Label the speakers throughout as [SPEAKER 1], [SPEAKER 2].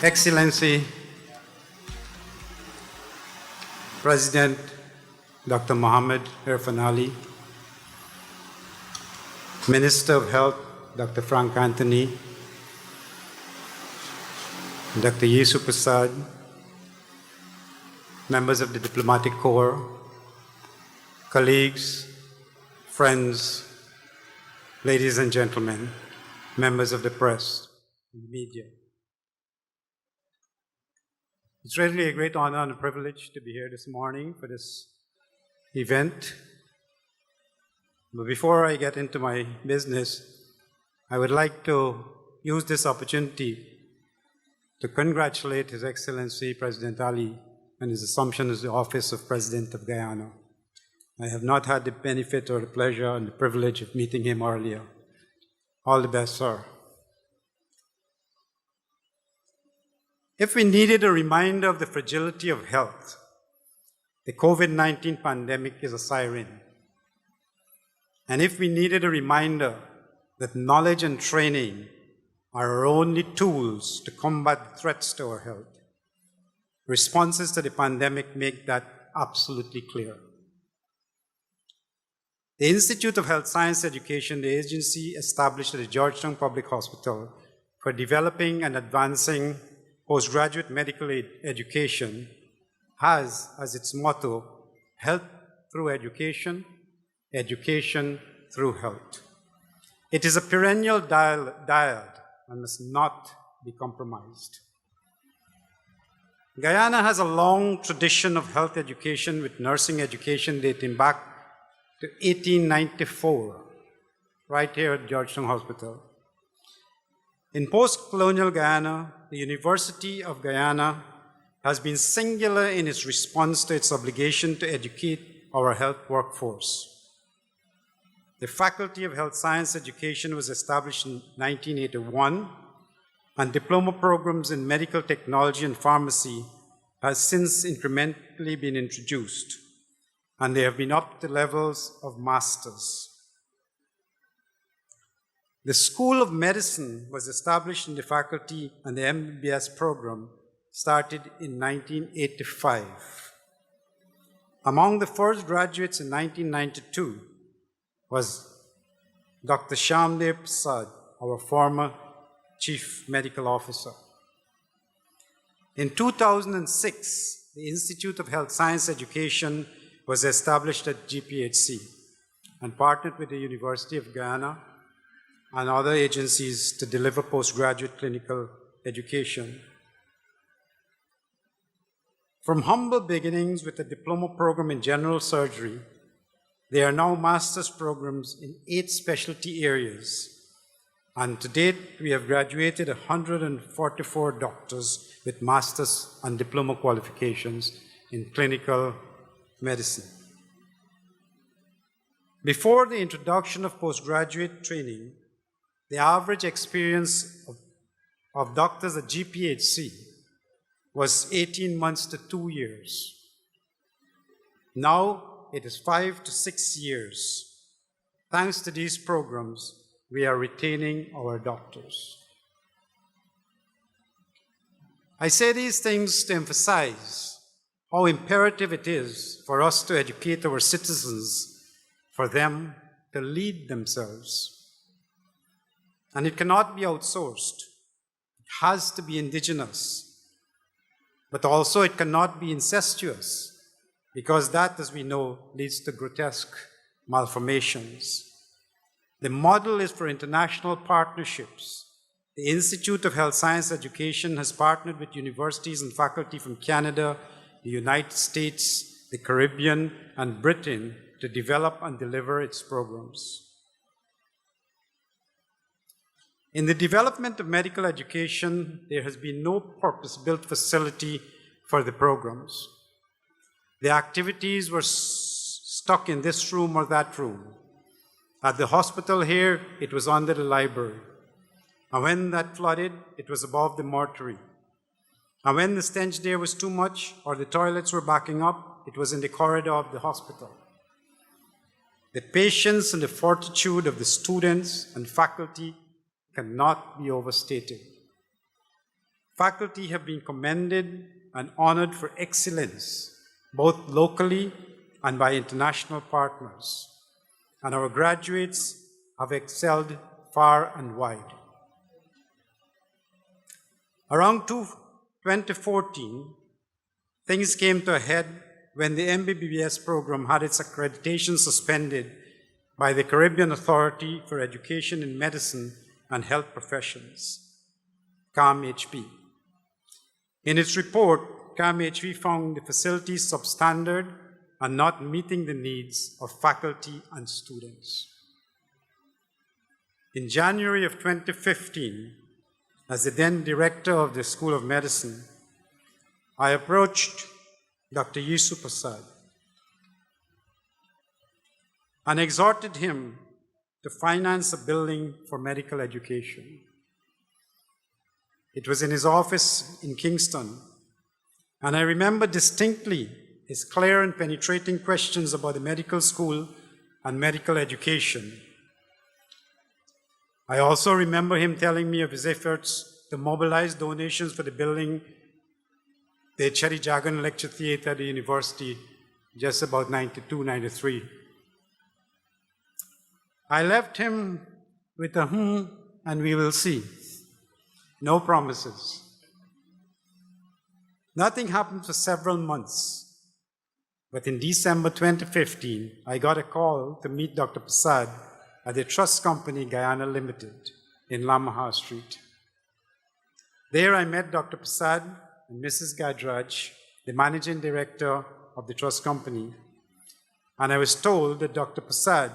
[SPEAKER 1] Excellency, President Dr. Mohammed Irfan Ali, Minister of Health Dr. Frank Anthony, Dr. Yesu Persaud, members of the Diplomatic Corps, colleagues, friends, ladies and gentlemen, members of the press and media. It's really a great honor and a privilege to be here this morning for this event. But before I get into my business, I would like to use this opportunity to congratulate His Excellency President Ali on his assumption as the office of President of Guyana. I have not had the benefit or the pleasure and the privilege of meeting him earlier. All the best, sir. If we needed a reminder of the fragility of health, the COVID-19 pandemic is a siren. And if we needed a reminder that knowledge and training are our only tools to combat threats to our health, responses to the pandemic make that absolutely clear. The Institute of Health Science Education, the agency established at the Georgetown Public Hospital for developing and advancing postgraduate medical education, has as its motto, health through education, education through health. It is a perennial diad and must not be compromised. Guyana has a long tradition of health education, with nursing education dating back to 1894, right here at Georgetown Hospital. In post-colonial Guyana, the University of Guyana has been singular in its response to its obligation to educate our health workforce. The Faculty of Health Science Education was established in 1981, and diploma programs in medical technology and pharmacy has since incrementally been introduced, and they have been up to levels of masters. The School of Medicine was established in the faculty, and the MBBS program started in 1985. Among the first graduates in 1992 was Dr. Yesu Persaud, our former Chief Medical Officer. In 2006, the Institute of Health Science Education was established at GPHC and partnered with the University of Guyana and other agencies to deliver postgraduate clinical education. From humble beginnings with a diploma program in general surgery, there are now master's programs in 8 specialty areas. And to date, we have graduated 144 doctors with master's and diploma qualifications in clinical medicine. Before the introduction of postgraduate training, the average experience of doctors at GPHC was 18 months to 2 years. Now it is 5 to 6 years. Thanks to these programs, we are retaining our doctors. I say these things to emphasize how imperative it is for us to educate our citizens, for them to lead themselves. And it cannot be outsourced. It has to be indigenous. But also it cannot be incestuous, because that, as we know, leads to grotesque malformations. The model is for international partnerships. The Institute of Health Science Education has partnered with universities and faculty from Canada, the United States, the Caribbean, and Britain to develop and deliver its programs. In the development of medical education, there has been no purpose-built facility for the programs. The activities were stuck in this room or that room. At the hospital here, it was under the library. And when that flooded, it was above the mortuary. And when the stench there was too much, or the toilets were backing up, it was in the corridor of the hospital. The patience and the fortitude of the students and faculty cannot be overstated. Faculty have been commended and honored for excellence, both locally and by international partners. And our graduates have excelled far and wide. Around 2014, things came to a head when the MBBS program had its accreditation suspended by the Caribbean Authority for Education in Medicine and Health Professions, CAMHP. In its report, CAMHP found the facilities substandard and not meeting the needs of faculty and students. In January of 2015, as the then director of the School of Medicine, I approached Dr. Yesu Persaud and exhorted him to finance a building for medical education. It was in his office in Kingston, and I remember distinctly his clear and penetrating questions about the medical school and medical education. I also remember him telling me of his efforts to mobilize donations for the building, the Cherry Jagan Lecture Theatre at the university, just about 92, 93. I left him with a and we will see. No promises. Nothing happened for several months. But in December 2015, I got a call to meet Dr. Persaud at the trust company Guyana Limited in Lamaha Street. There I met Dr. Persaud and Mrs. Gadraj, the managing director of the trust company, and I was told that Dr. Persaud,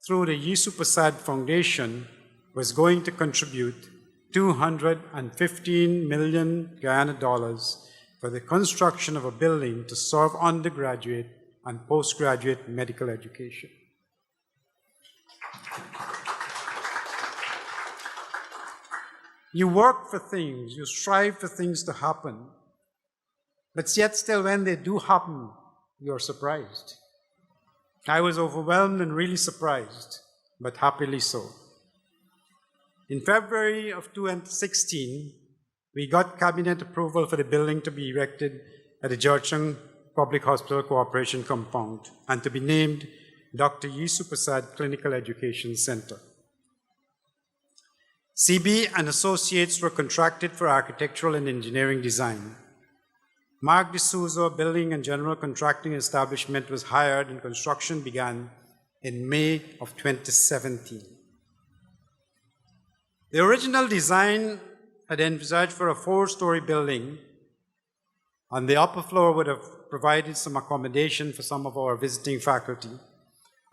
[SPEAKER 1] through the Yesu Persaud Foundation, was going to contribute 215 million Guyana dollars for the construction of a building to serve undergraduate and postgraduate medical education. You work for things, you strive for things to happen, but yet still when they do happen, you're surprised. I was overwhelmed and really surprised, but happily so. In February of 2016, we got cabinet approval for the building to be erected at the Georgetown Public Hospital Cooperation Compound and to be named Dr. Yesu Persaud Clinical Education Center. CB and Associates were contracted for architectural and engineering design. Mark D'Souza Building and General Contracting Establishment was hired and construction began in May of 2017. The original design had envisaged for a 4-story building, and the upper floor would have provided some accommodation for some of our visiting faculty.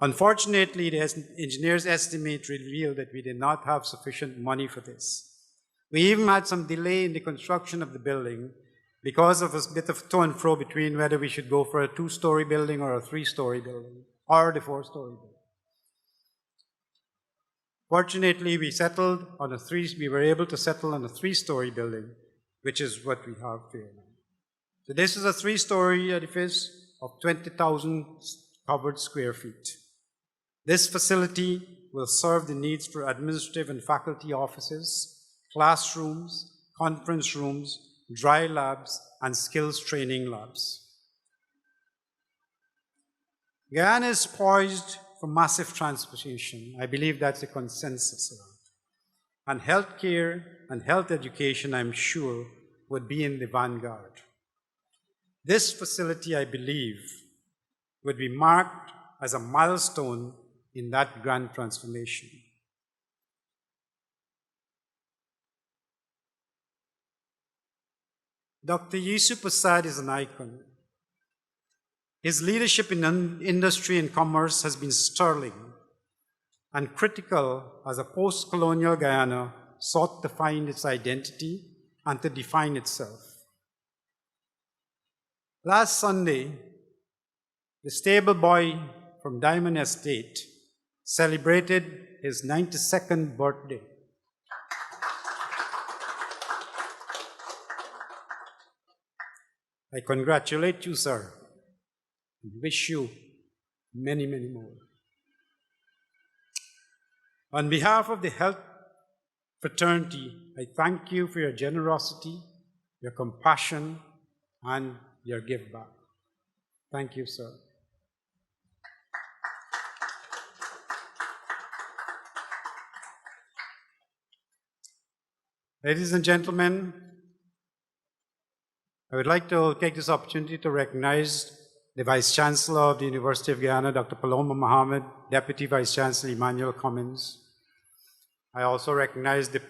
[SPEAKER 1] Unfortunately, the engineer's estimate revealed that we did not have sufficient money for this. We even had some delay in the construction of the building because of a bit of to and fro between whether we should go for a 2-story building or a 3-story building, or the 4-story building. Fortunately, we were able to settle on a 3-story building, which is what we have here now. So this is a 3-story edifice of 20,000 covered square feet. This facility will serve the needs for administrative and faculty offices, classrooms, conference rooms, dry labs, and skills training labs. Guyana is poised for massive transformation. I believe that's a consensus around. And healthcare and health education, I'm sure, would be in the vanguard. This facility, I believe, would be marked as a milestone in that grand transformation. Dr. Yesu Persaud is an icon. His leadership in industry and commerce has been sterling and critical as a post-colonial Guyana sought to find its identity and to define itself. Last Sunday, the stable boy from Diamond Estate celebrated his 92nd birthday. I congratulate you, sir, and wish you many, many more. On behalf of the health fraternity, I thank you for your generosity your compassion, and your give back. Thank you, sir. Ladies and gentlemen, I would like to take this opportunity to recognize the Vice Chancellor of the University of Guyana, Dr. Paloma Mohammed, Deputy Vice Chancellor Emmanuel Cummins. I also recognize the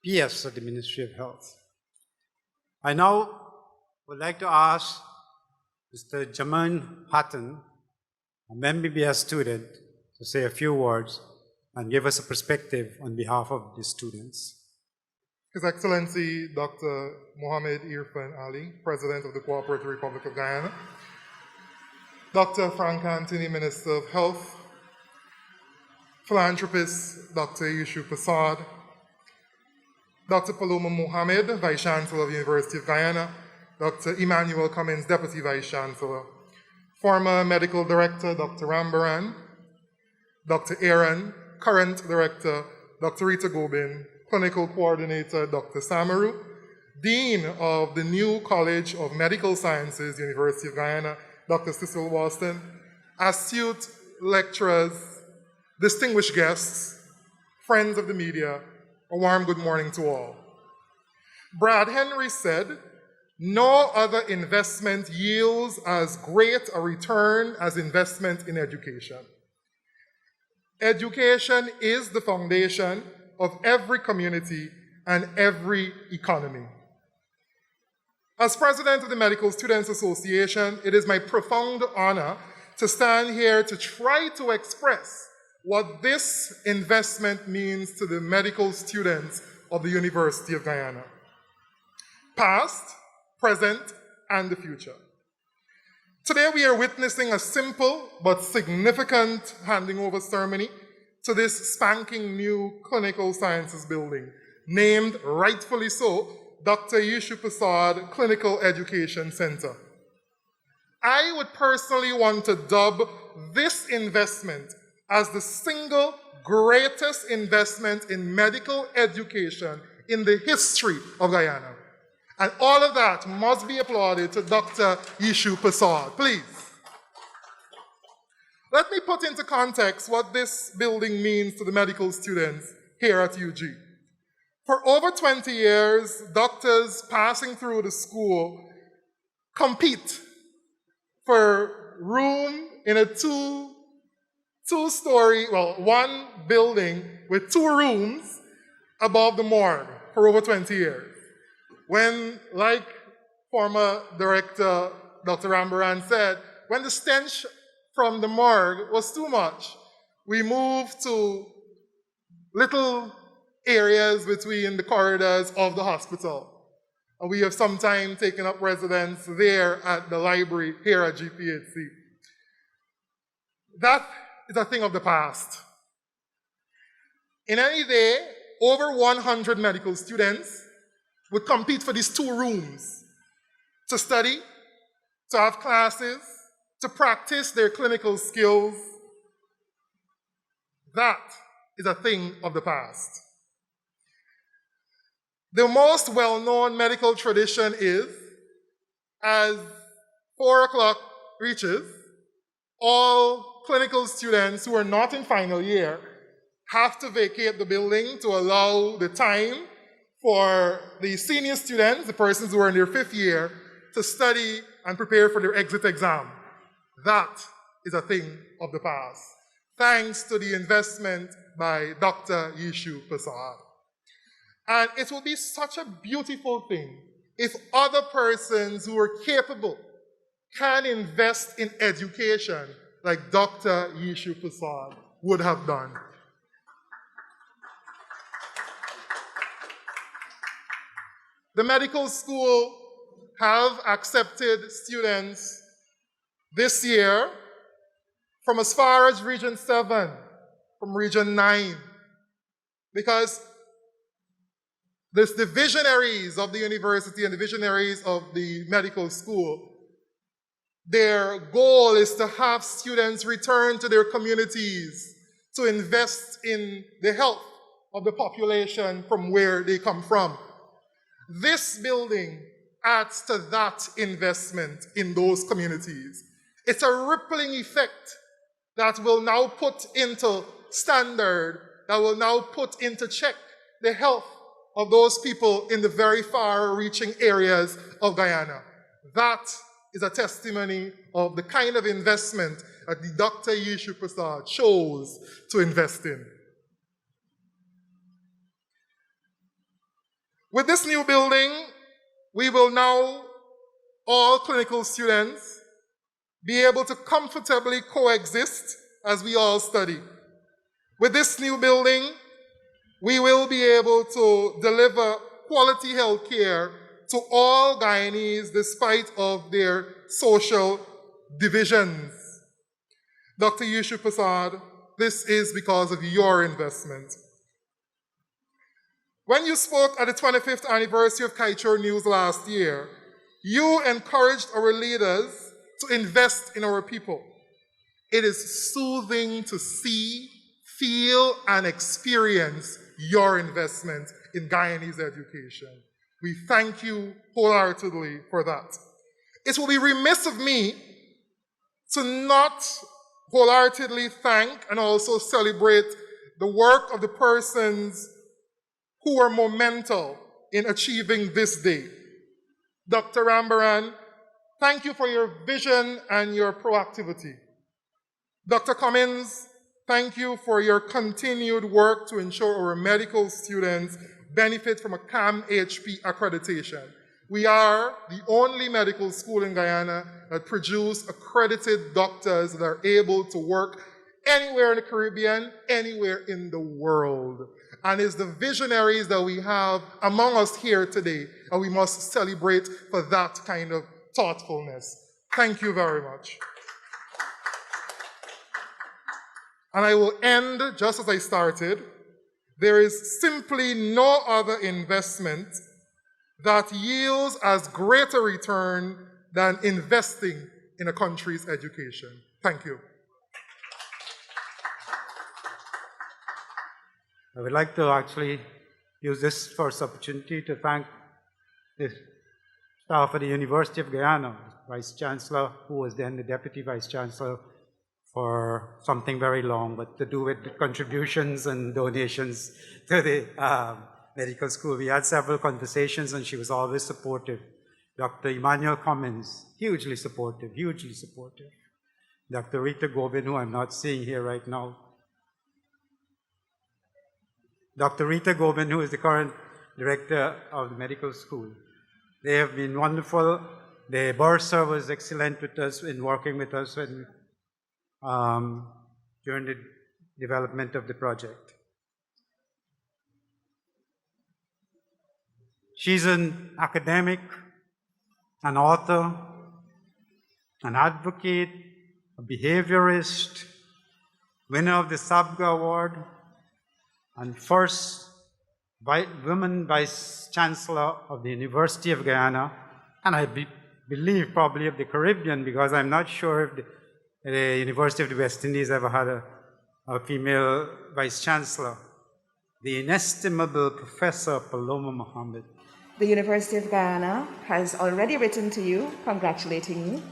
[SPEAKER 1] PS of the Ministry of Health. I now would like to ask Mr. Jamin Patton, an MBBS student, to say a few words and give us a perspective on behalf of the students.
[SPEAKER 2] His Excellency Dr. Mohammed Irfan Ali, President of the Cooperative Republic of Guyana, Dr. Frank Anthony, Minister of Health, Philanthropist Dr. Yesu Persaud, Dr. Paloma Mohammed, Vice Chancellor of the University of Guyana, Dr. Emmanuel Cummins, Deputy Vice Chancellor, former Medical Director Dr. Rambaran, Dr. Aaron, current Director Dr. Rita Gobin, Clinical Coordinator Dr. Samaru, Dean of the new College of Medical Sciences, University of Guyana, Dr. Cecil Walston, astute lecturers, distinguished guests, friends of the media, a warm good morning to all. Brad Henry said, "No other investment yields as great a return as investment in education." Education is the foundation of every community and every economy. As president of the Medical Students Association, it is my profound honor to stand here to try to express what this investment means to the medical students of the University of Guyana, past, present, and the future. Today we are witnessing a simple but significant handing over ceremony to this spanking new clinical sciences building, named, rightfully so, Dr. Yesu Persaud Clinical Education Center. I would personally want to dub this investment as the single greatest investment in medical education in the history of Guyana. And all of that must be applauded to Dr. Yesu Persaud. Please. Let me put into context what this building means to the medical students here at UG. For over 20 years, doctors passing through the school compete for room in a one building with 2 rooms above the morgue for over 20 years. When, like former director Dr. Rambaran said, when the stench from the morgue was too much, we moved to little areas between the corridors of the hospital. And we have sometimes taken up residence there at the library here at GPHC. That is a thing of the past. In any day, over 100 medical students would compete for these 2 rooms to study, to have classes, to practice their clinical skills. That is a thing of the past. The most well-known medical tradition is, as 4 o'clock reaches, all clinical students who are not in final year have to vacate the building to allow the time for the senior students, the persons who are in their 5th year, to study and prepare for their exit exam. That is a thing of the past, thanks to the investment by Dr. Yesu Persaud. And it will be such a beautiful thing if other persons who are capable can invest in education like Dr. Yesu Persaud would have done. The medical school have accepted students this year from as far as Region 7, from Region 9, because the visionaries of the university and the visionaries of the medical school, their goal is to have students return to their communities to invest in the health of the population from where they come from. This building adds to that investment in those communities. It's a rippling effect that will now put into standard, that will now put into check the health of those people in the very far-reaching areas of Guyana. That is a testimony of the kind of investment that the Dr. Yesu Persaud chose to invest in. With this new building, we will now, all clinical students, be able to comfortably coexist as we all study. With this new building, we will be able to deliver quality health care to all Guyanese despite of their social divisions. Dr. Yesu Persaud, this is because of your investment. When you spoke at the 25th anniversary of Kaichor News last year, you encouraged our leaders to invest in our people. It is soothing to see, feel, and experience your investment in Guyanese education. We thank you wholeheartedly for that. It will be remiss of me to not wholeheartedly thank and also celebrate the work of the persons who were monumental in achieving this day. Dr. Rambaran, thank you for your vision and your proactivity. Dr. Cummins, thank you for your continued work to ensure our medical students benefit from a CAM-HP accreditation. We are the only medical school in Guyana that produce accredited doctors that are able to work anywhere in the Caribbean, anywhere in the world. And it's the visionaries that we have among us here today, and we must celebrate for that kind of thoughtfulness. Thank you very much. And I will end just as I started. There is simply no other investment that yields as great a return than investing in a country's education. Thank you.
[SPEAKER 1] I would like to actually use this first opportunity to thank the staff of the University of Guyana, Vice Chancellor, who was then the Deputy Vice Chancellor, for something very long, but to do with the contributions and donations to the medical school. We had several conversations and she was always supportive. Dr. Emmanuel Cummins, hugely supportive, hugely supportive. Dr. Rita Gobin, who I'm not seeing here right now. Dr. Rita Gobin, who is the current director of the medical school. They have been wonderful. The bursar was excellent with us in working with us when, during the development of the project. She's an academic, an author, an advocate, a behaviorist, winner of the Sabga Award, and first woman Vice Chancellor of the University of Guyana, and I believe probably of the Caribbean, because I'm not sure if the University of the West Indies ever had a female Vice Chancellor. The inestimable Professor Paloma Mohammed.
[SPEAKER 3] The University of Guyana has already written to you congratulating you,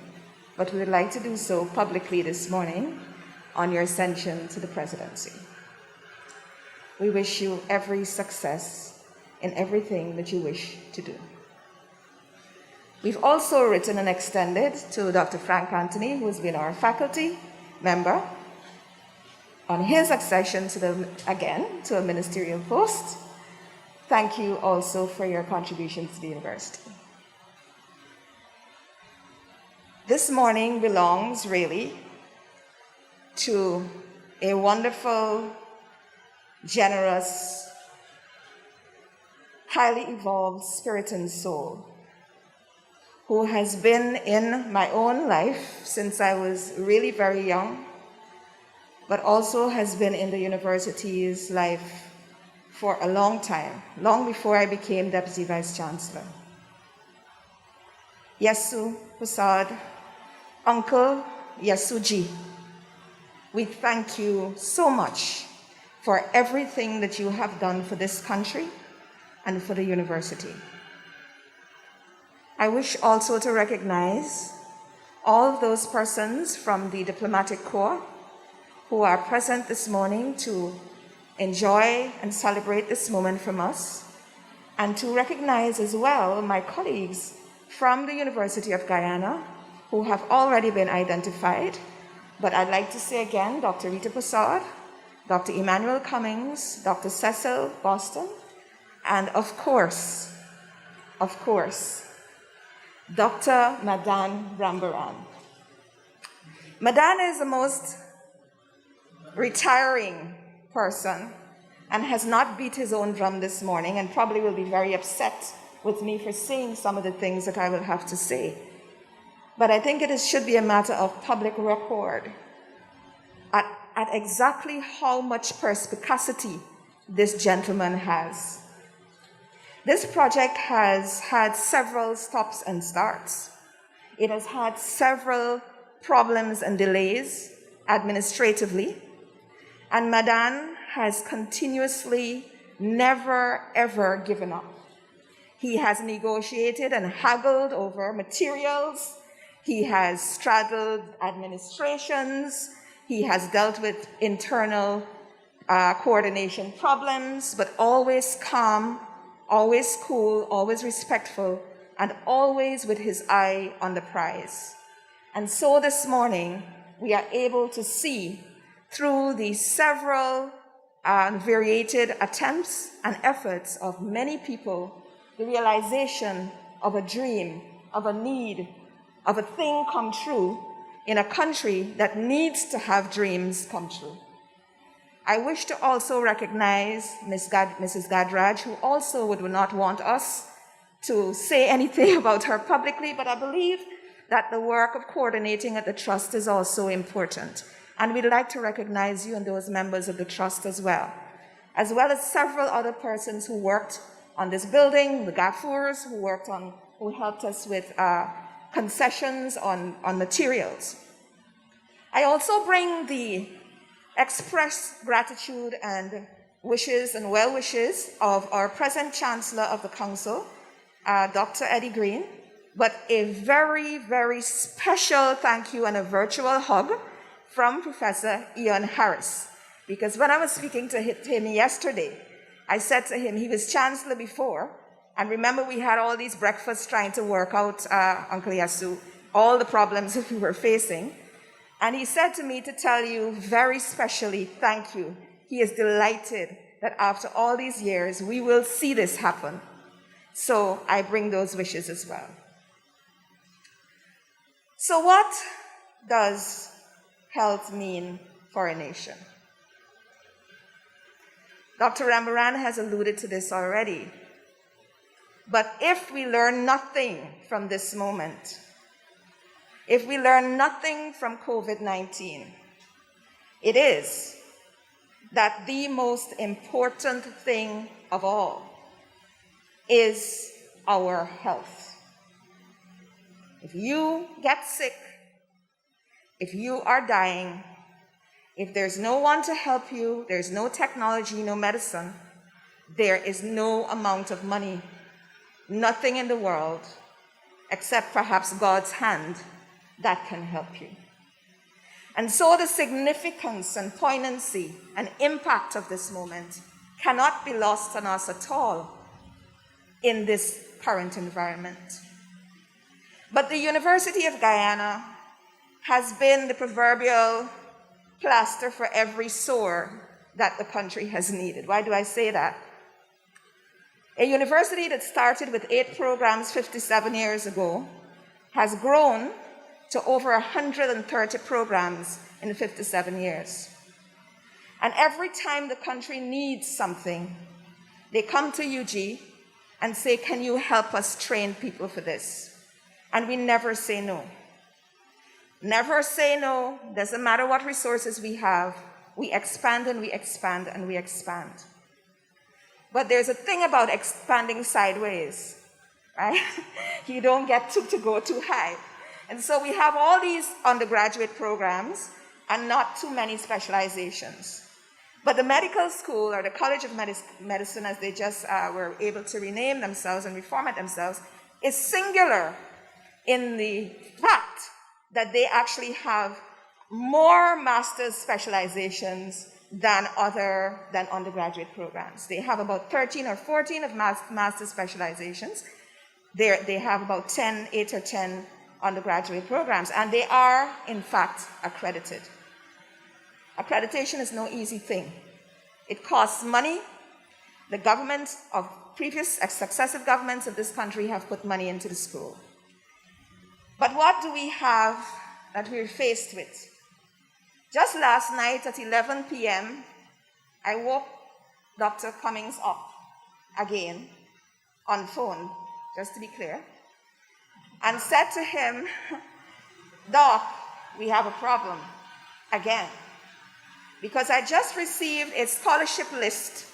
[SPEAKER 3] but we would like to do so publicly this morning on your ascension to the presidency. We wish you every success in everything that you wish to do. We've also written and extended to Dr. Frank Anthony, who has been our faculty member, on his accession to a ministerial post. Thank you also for your contributions to the university. This morning belongs really to a wonderful, generous, highly evolved spirit and soul who has been in my own life since I was really very young, but also has been in the university's life for a long time, long before I became Deputy Vice Chancellor. Yesu Persaud, Uncle Yesu Ji, we thank you so much for everything that you have done for this country and for the university. I wish also to recognize all of those persons from the Diplomatic Corps who are present this morning to enjoy and celebrate this moment from us, and to recognize as well my colleagues from the University of Guyana who have already been identified. But I'd like to say again, Dr. Yesu Persaud, Dr. Emmanuel Cummings, Dr. Cecil Boston, and of course, Dr. Madan Rambaran. Madan is the most retiring person and has not beat his own drum this morning, and probably will be very upset with me for saying some of the things that I will have to say. But I think should be a matter of public record at exactly how much perspicacity this gentleman has. This project has had several stops and starts. It has had several problems and delays administratively, and Madan has continuously never ever given up. He has negotiated and haggled over materials. He has straddled administrations. He has dealt with internal coordination problems, but always calm, always cool, always respectful, and always with his eye on the prize. And so this morning, we are able to see through the several variated attempts and efforts of many people the realization of a dream, of a need, of a thing come true in a country that needs to have dreams come true. I wish to also recognize Mrs. Gadraj, who also would not want us to say anything about her publicly, but I believe that the work of coordinating at the Trust is also important. And we'd like to recognize you and those members of the Trust as well as several other persons who worked on this building, the Gaffurs, who helped us with concessions on materials. I also bring the express gratitude and wishes and well wishes of our present Chancellor of the Council, Dr. Eddie Green, but a very, very special thank you and a virtual hug from Professor Ian Harris. Because when I was speaking to him yesterday, I said to him, he was Chancellor before, and remember we had all these breakfasts trying to work out, Uncle Yesu, all the problems that we were facing. And he said to me to tell you very specially, thank you. He is delighted that after all these years, we will see this happen. So I bring those wishes as well. So what does health mean for a nation? Dr. Rambaran has alluded to this already. But if we learn nothing from this moment, if we learn nothing from COVID-19, it is that the most important thing of all is our health. If you get sick, if you are dying, if there's no one to help you, there's no technology, no medicine, there is no amount of money, nothing in the world, except perhaps God's hand, that can help you. And so the significance and poignancy and impact of this moment cannot be lost on us at all in this current environment. But the University of Guyana has been the proverbial plaster for every sore that the country has needed. Why do I say that? A university that started with 8 programs 57 years ago has grown to over 130 programs in 57 years. And every time the country needs something, they come to UG and say, can you help us train people for this? And we never say no. Never say no. Doesn't matter what resources we have. We expand and we expand and we expand. But there's a thing about expanding sideways, right? You don't get to go too high. And so we have all these undergraduate programs and not too many specializations. But the medical school, or the College of Medicine, as they just were able to rename themselves and reformat themselves, is singular in the fact that they actually have more master's specializations than undergraduate programs. They have about 13 or 14 of master's specializations. They have about 8 or 10 undergraduate programs, and they are, in fact, accredited. Accreditation is no easy thing. It costs money. The government of successive governments of this country have put money into the school. But what do we have that we're faced with? Just last night at 11 p.m., I woke Dr. Cummings up again on phone, just to be clear, and said to him, Doc, we have a problem again, because I just received a scholarship list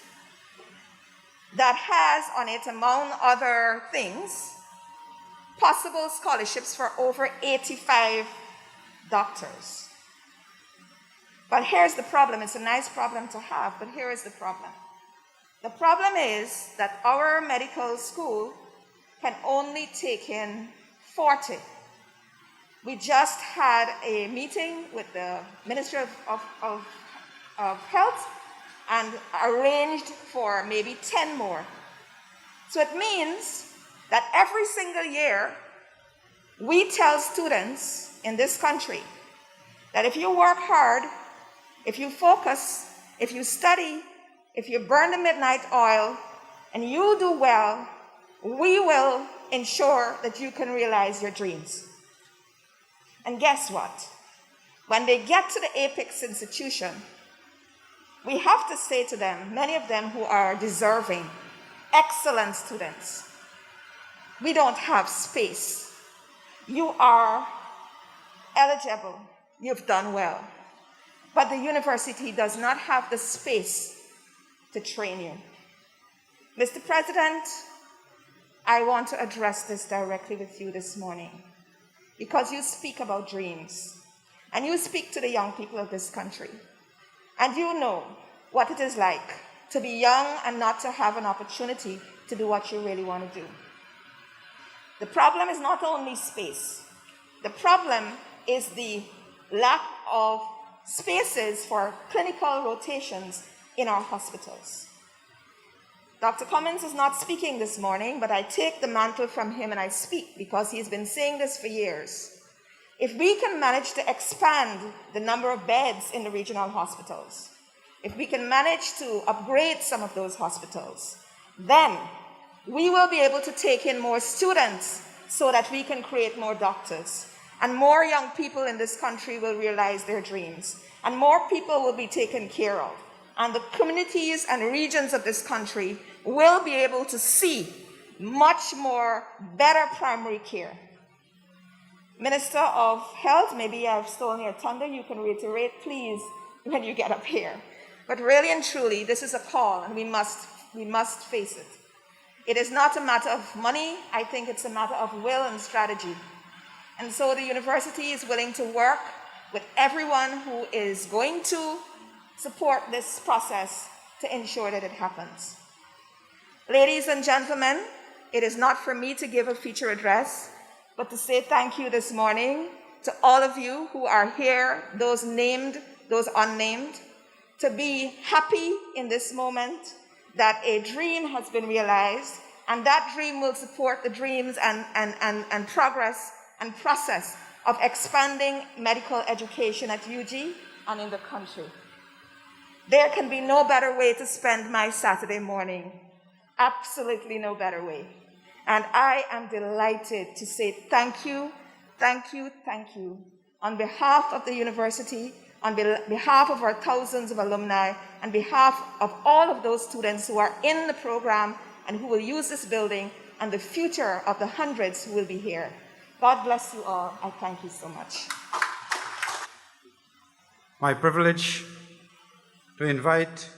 [SPEAKER 3] that has on it, among other things, possible scholarships for over 85 doctors. But here's the problem. It's a nice problem to have, but here is the problem. The problem is that our medical school can only take in 40. We just had a meeting with the Ministry of Health and arranged for maybe 10 more. So it means that every single year, we tell students in this country that if you work hard, if you focus, if you study, if you burn the midnight oil, and you do well, we will ensure that you can realize your dreams. And guess what? When they get to the apex institution, we have to say to them, many of them who are deserving, excellent students, we don't have space. You are eligible. You've done well. But the university does not have the space to train you. Mr. President, I want to address this directly with you this morning, because you speak about dreams, and you speak to the young people of this country, and you know what it is like to be young and not to have an opportunity to do what you really want to do. The problem is not only space. The problem is the lack of spaces for clinical rotations in our hospitals. Dr. Cummings is not speaking this morning, but I take the mantle from him and I speak because he's been saying this for years. If we can manage to expand the number of beds in the regional hospitals, if we can manage to upgrade some of those hospitals, then we will be able to take in more students so that we can create more doctors. And more young people in this country will realize their dreams. And more people will be taken care of. And the communities and regions of this country will be able to see much more better primary care. Minister of Health, maybe I've stolen your thunder. You can reiterate, please, when you get up here. But really and truly, this is a call, and we must face it. It is not a matter of money. I think it's a matter of will and strategy. And so the university is willing to work with everyone who is going to support this process to ensure that it happens. Ladies and gentlemen, it is not for me to give a feature address, but to say thank you this morning to all of you who are here, those named, those unnamed, to be happy in this moment that a dream has been realized, and that dream will support the dreams and progress and process of expanding medical education at UG and in the country. There can be no better way to spend my Saturday morning. Absolutely no better way. And I am delighted to say thank you, thank you, thank you, on behalf of the university, on behalf of our thousands of alumni, on behalf of all of those students who are in the program and who will use this building, and the future of the hundreds who will be here. God bless you all. I thank you so much.
[SPEAKER 1] My privilege to invite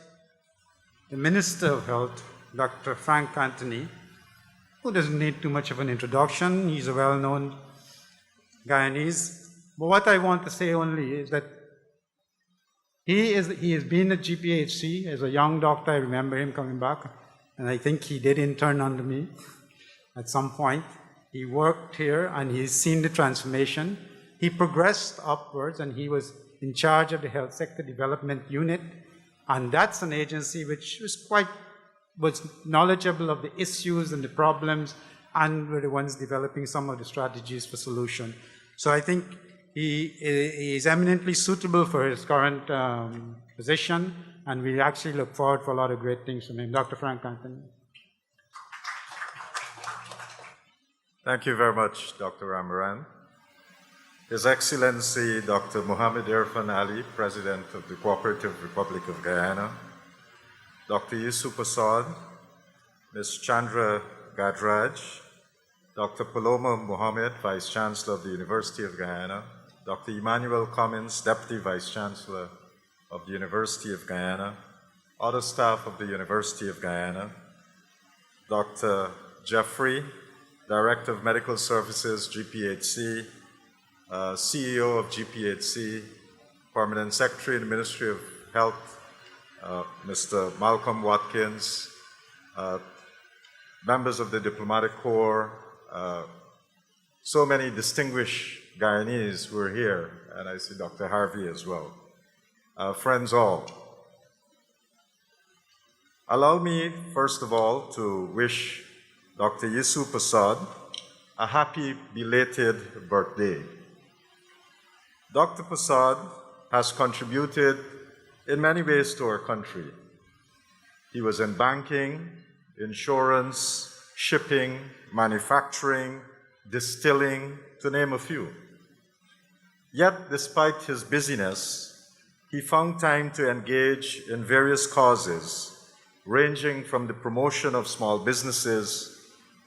[SPEAKER 1] the Minister of Health, Dr. Frank Anthony, who doesn't need too much of an introduction. He's a well-known Guyanese. But what I want to say only is that he has been at GPHC as a young doctor. I remember him coming back, and I think he did intern under me at some point. He worked here and he's seen the transformation. He progressed upwards and he was in charge of the Health Sector Development Unit. And that's an agency which was knowledgeable of the issues and the problems and were the ones developing some of the strategies for solution. So I think he is eminently suitable for his current position, and we actually look forward for a lot of great things from him. Dr. Frank Anthony.
[SPEAKER 4] Thank you very much, Dr. Rambaran. His Excellency Dr. Mohamed Irfan Ali, President of the Cooperative Republic of Guyana, Dr. Yesu Persaud, Ms. Chandra Gadraj, Dr. Paloma Mohammed, Vice Chancellor of the University of Guyana, Dr. Emmanuel Cummins, Deputy Vice Chancellor of the University of Guyana, other staff of the University of Guyana, Dr. Jeffrey, Director of Medical Services, GPHC, CEO of GPHC, Permanent Secretary in the Ministry of Health, Mr. Malcolm Watkins, members of the Diplomatic Corps, so many distinguished Guyanese who are here, and I see Dr. Harvey as well. Friends all, allow me, first of all, to wish Dr. Yesu Persaud a happy belated birthday. Dr. Persaud has contributed in many ways to our country. He was in banking, insurance, shipping, manufacturing, distilling, to name a few. Yet, despite his busyness, he found time to engage in various causes, ranging from the promotion of small businesses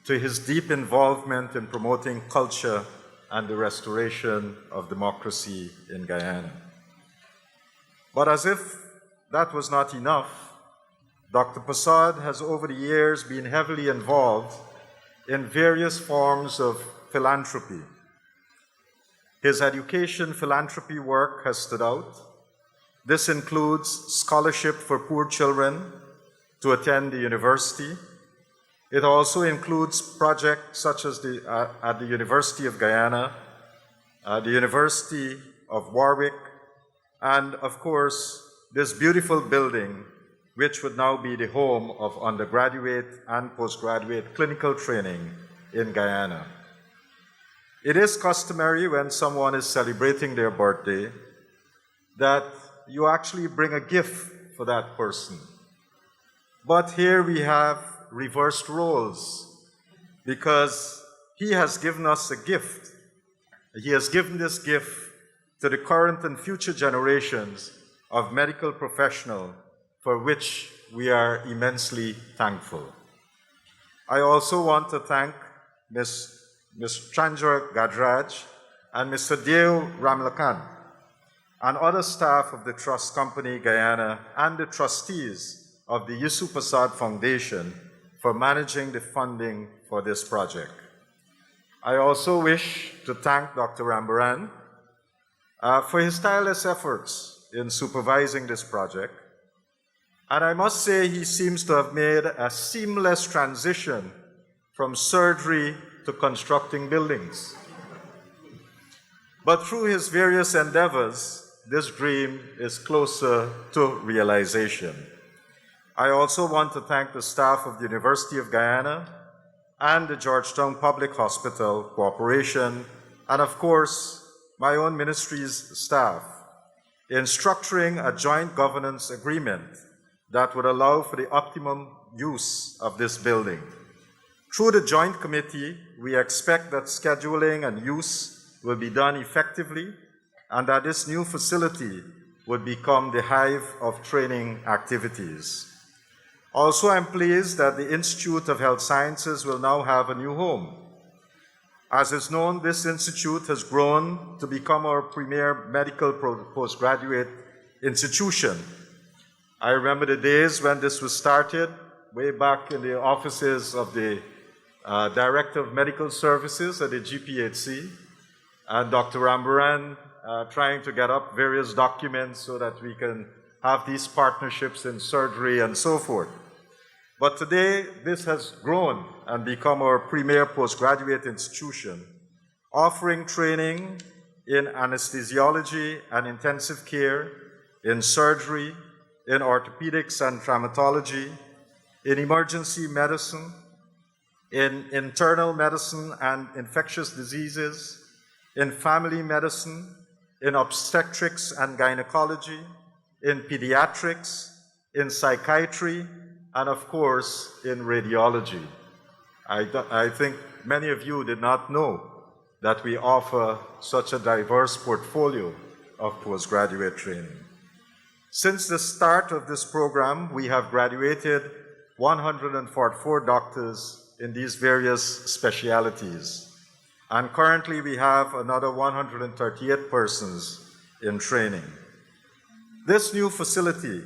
[SPEAKER 4] to his deep involvement in promoting culture and the restoration of democracy in Guyana. But as if that was not enough, Dr. Persaud has over the years been heavily involved in various forms of philanthropy. His education philanthropy work has stood out. This includes scholarship for poor children to attend the university. It also includes projects such as at the University of Guyana, the University of Warwick, and of course, this beautiful building, which would now be the home of undergraduate and postgraduate clinical training in Guyana. It is customary when someone is celebrating their birthday that you actually bring a gift for that person. But here we have reversed roles because he has given us a gift. He has given this gift to the current and future generations of medical professionals, for which we are immensely thankful. I also want to thank Ms. Chandra Gadraj and Mr. Deo Ramlakan and other staff of the Trust Company Guyana and the trustees of the Yesu Persaud Foundation for managing the funding for this project. I also wish to thank Dr. Rambaran for his tireless efforts in supervising this project. And I must say he seems to have made a seamless transition from surgery to constructing buildings. But through his various endeavors, this dream is closer to realization. I also want to thank the staff of the University of Guyana and the Georgetown Public Hospital Corporation, and of course, my own ministry's staff, in structuring a joint governance agreement that would allow for the optimum use of this building. Through the joint committee, we expect that scheduling and use will be done effectively and that this new facility would become the hive of training activities. Also, I'm pleased that the Institute of Health Sciences will now have a new home. As is known, this institute has grown to become our premier medical postgraduate institution. I remember the days when this was started, way back in the offices of the Director of Medical Services at the GPHC, and Dr. Rambaran trying to get up various documents so that we can have these partnerships in surgery and so forth. But today, this has grown and become our premier postgraduate institution, offering training in anesthesiology and intensive care, in surgery, in orthopedics and traumatology, in emergency medicine, in internal medicine and infectious diseases, in family medicine, in obstetrics and gynecology, in pediatrics, in psychiatry, and of course, in radiology. I think many of you did not know that we offer such a diverse portfolio of postgraduate training. Since the start of this program, we have graduated 144 doctors in these various specialities. And currently we have another 138 persons in training. This new facility,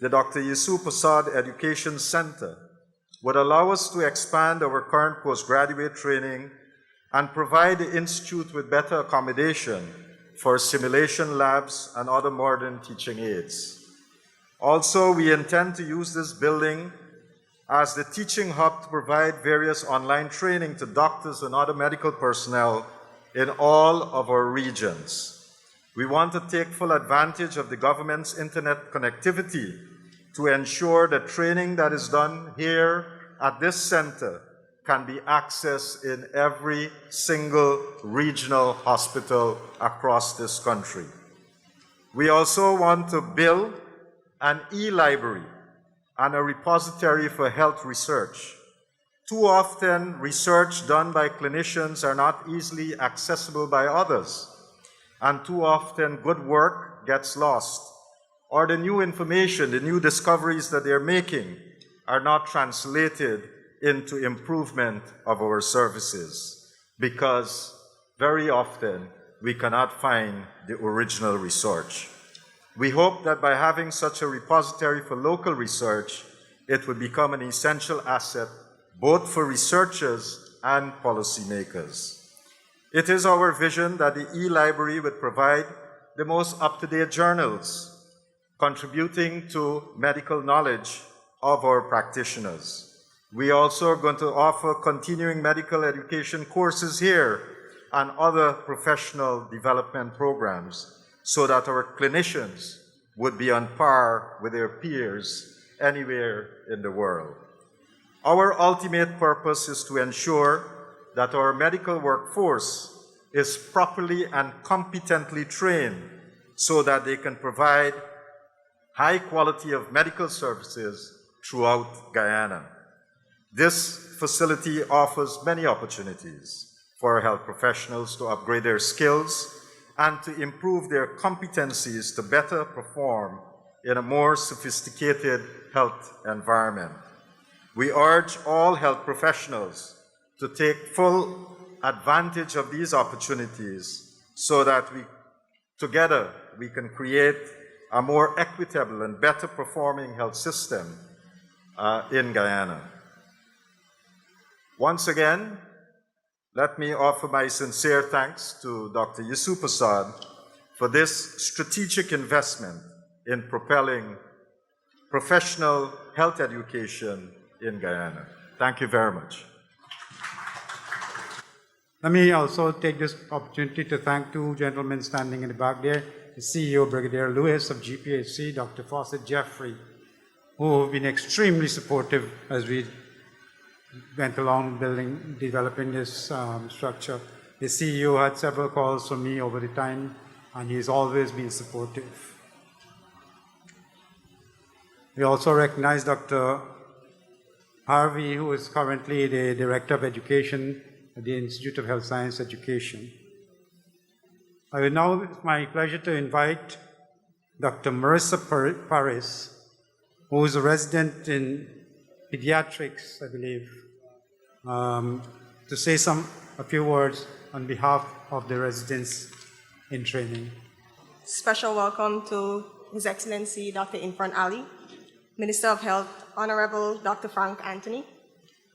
[SPEAKER 4] the Dr. Yesu Persaud Education Center, would allow us to expand our current postgraduate training and provide the Institute with better accommodation for simulation labs and other modern teaching aids. Also, we intend to use this building as the teaching hub to provide various online training to doctors and other medical personnel in all of our regions. We want to take full advantage of the government's internet connectivity to ensure that training that is done here at this center can be accessed in every single regional hospital across this country. We also want to build an e-library and a repository for health research. Too often, research done by clinicians are not easily accessible by others, and too often good work gets lost, or the new information, the new discoveries that they're making are not translated into improvement of our services, because very often we cannot find the original research. We hope that by having such a repository for local research, it would become an essential asset both for researchers and policymakers. It is our vision that the e-library would provide the most up-to-date journals, contributing to medical knowledge of our practitioners. We also are going to offer continuing medical education courses here and other professional development programs so that our clinicians would be on par with their peers anywhere in the world. Our ultimate purpose is to ensure that our medical workforce is properly and competently trained so that they can provide high quality of medical services throughout Guyana. This facility offers many opportunities for health professionals to upgrade their skills and to improve their competencies to better perform in a more sophisticated health environment. We urge all health professionals to take full advantage of these opportunities so that together we can create a more equitable and better performing health system in Guyana. Once again, let me offer my sincere thanks to Dr. Yesu Persaud for this strategic investment in propelling professional health education in Guyana. Thank you very much.
[SPEAKER 1] Let me also take this opportunity to thank two gentlemen standing in the back there, the CEO, Brigadier Lewis of GPHC, Dr. Fawcett Jeffrey, who have been extremely supportive as we went along developing this structure. The CEO had several calls from me over the time, and he's always been supportive. We also recognize Dr. Harvey, who is currently the Director of Education at the Institute of Health Science Education. I will now, it's my pleasure to invite Dr. Marissa Paris, who is a resident in pediatrics, I believe, to say a few words on behalf of the residents in training.
[SPEAKER 5] Special welcome to His Excellency Dr. Infran Ali, Minister of Health, Honorable Dr. Frank Anthony,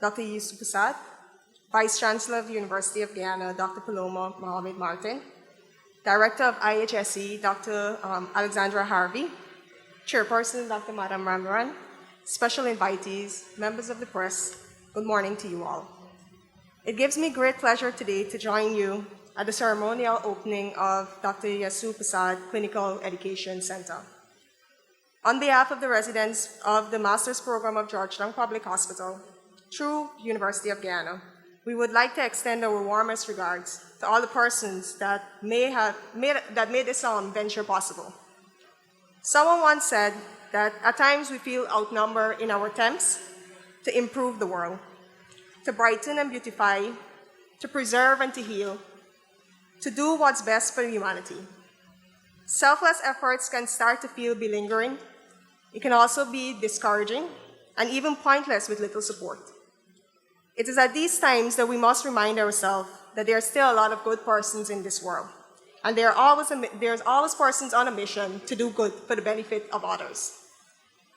[SPEAKER 5] Dr. Yesu Persaud, Vice Chancellor of the University of Guyana, Dr. Paloma Mohamed Martin, Director of IHSE, Dr. Alexandra Harvey, Chairperson, Dr. Madam Ramran, special invitees, members of the press, good morning to you all. It gives me great pleasure today to join you at the ceremonial opening of Dr. Yesu Persaud Clinical Education Center. On behalf of the residents of the Master's Program of Georgetown Public Hospital, through University of Guyana, we would like to extend our warmest regards to all the persons that made this venture possible. Someone once said that at times we feel outnumbered in our attempts to improve the world, to brighten and beautify, to preserve and to heal, to do what's best for humanity. Selfless efforts can start to feel belingering. It can also be discouraging and even pointless with little support. It is at these times that we must remind ourselves that there are still a lot of good persons in this world, and there's always persons on a mission to do good for the benefit of others.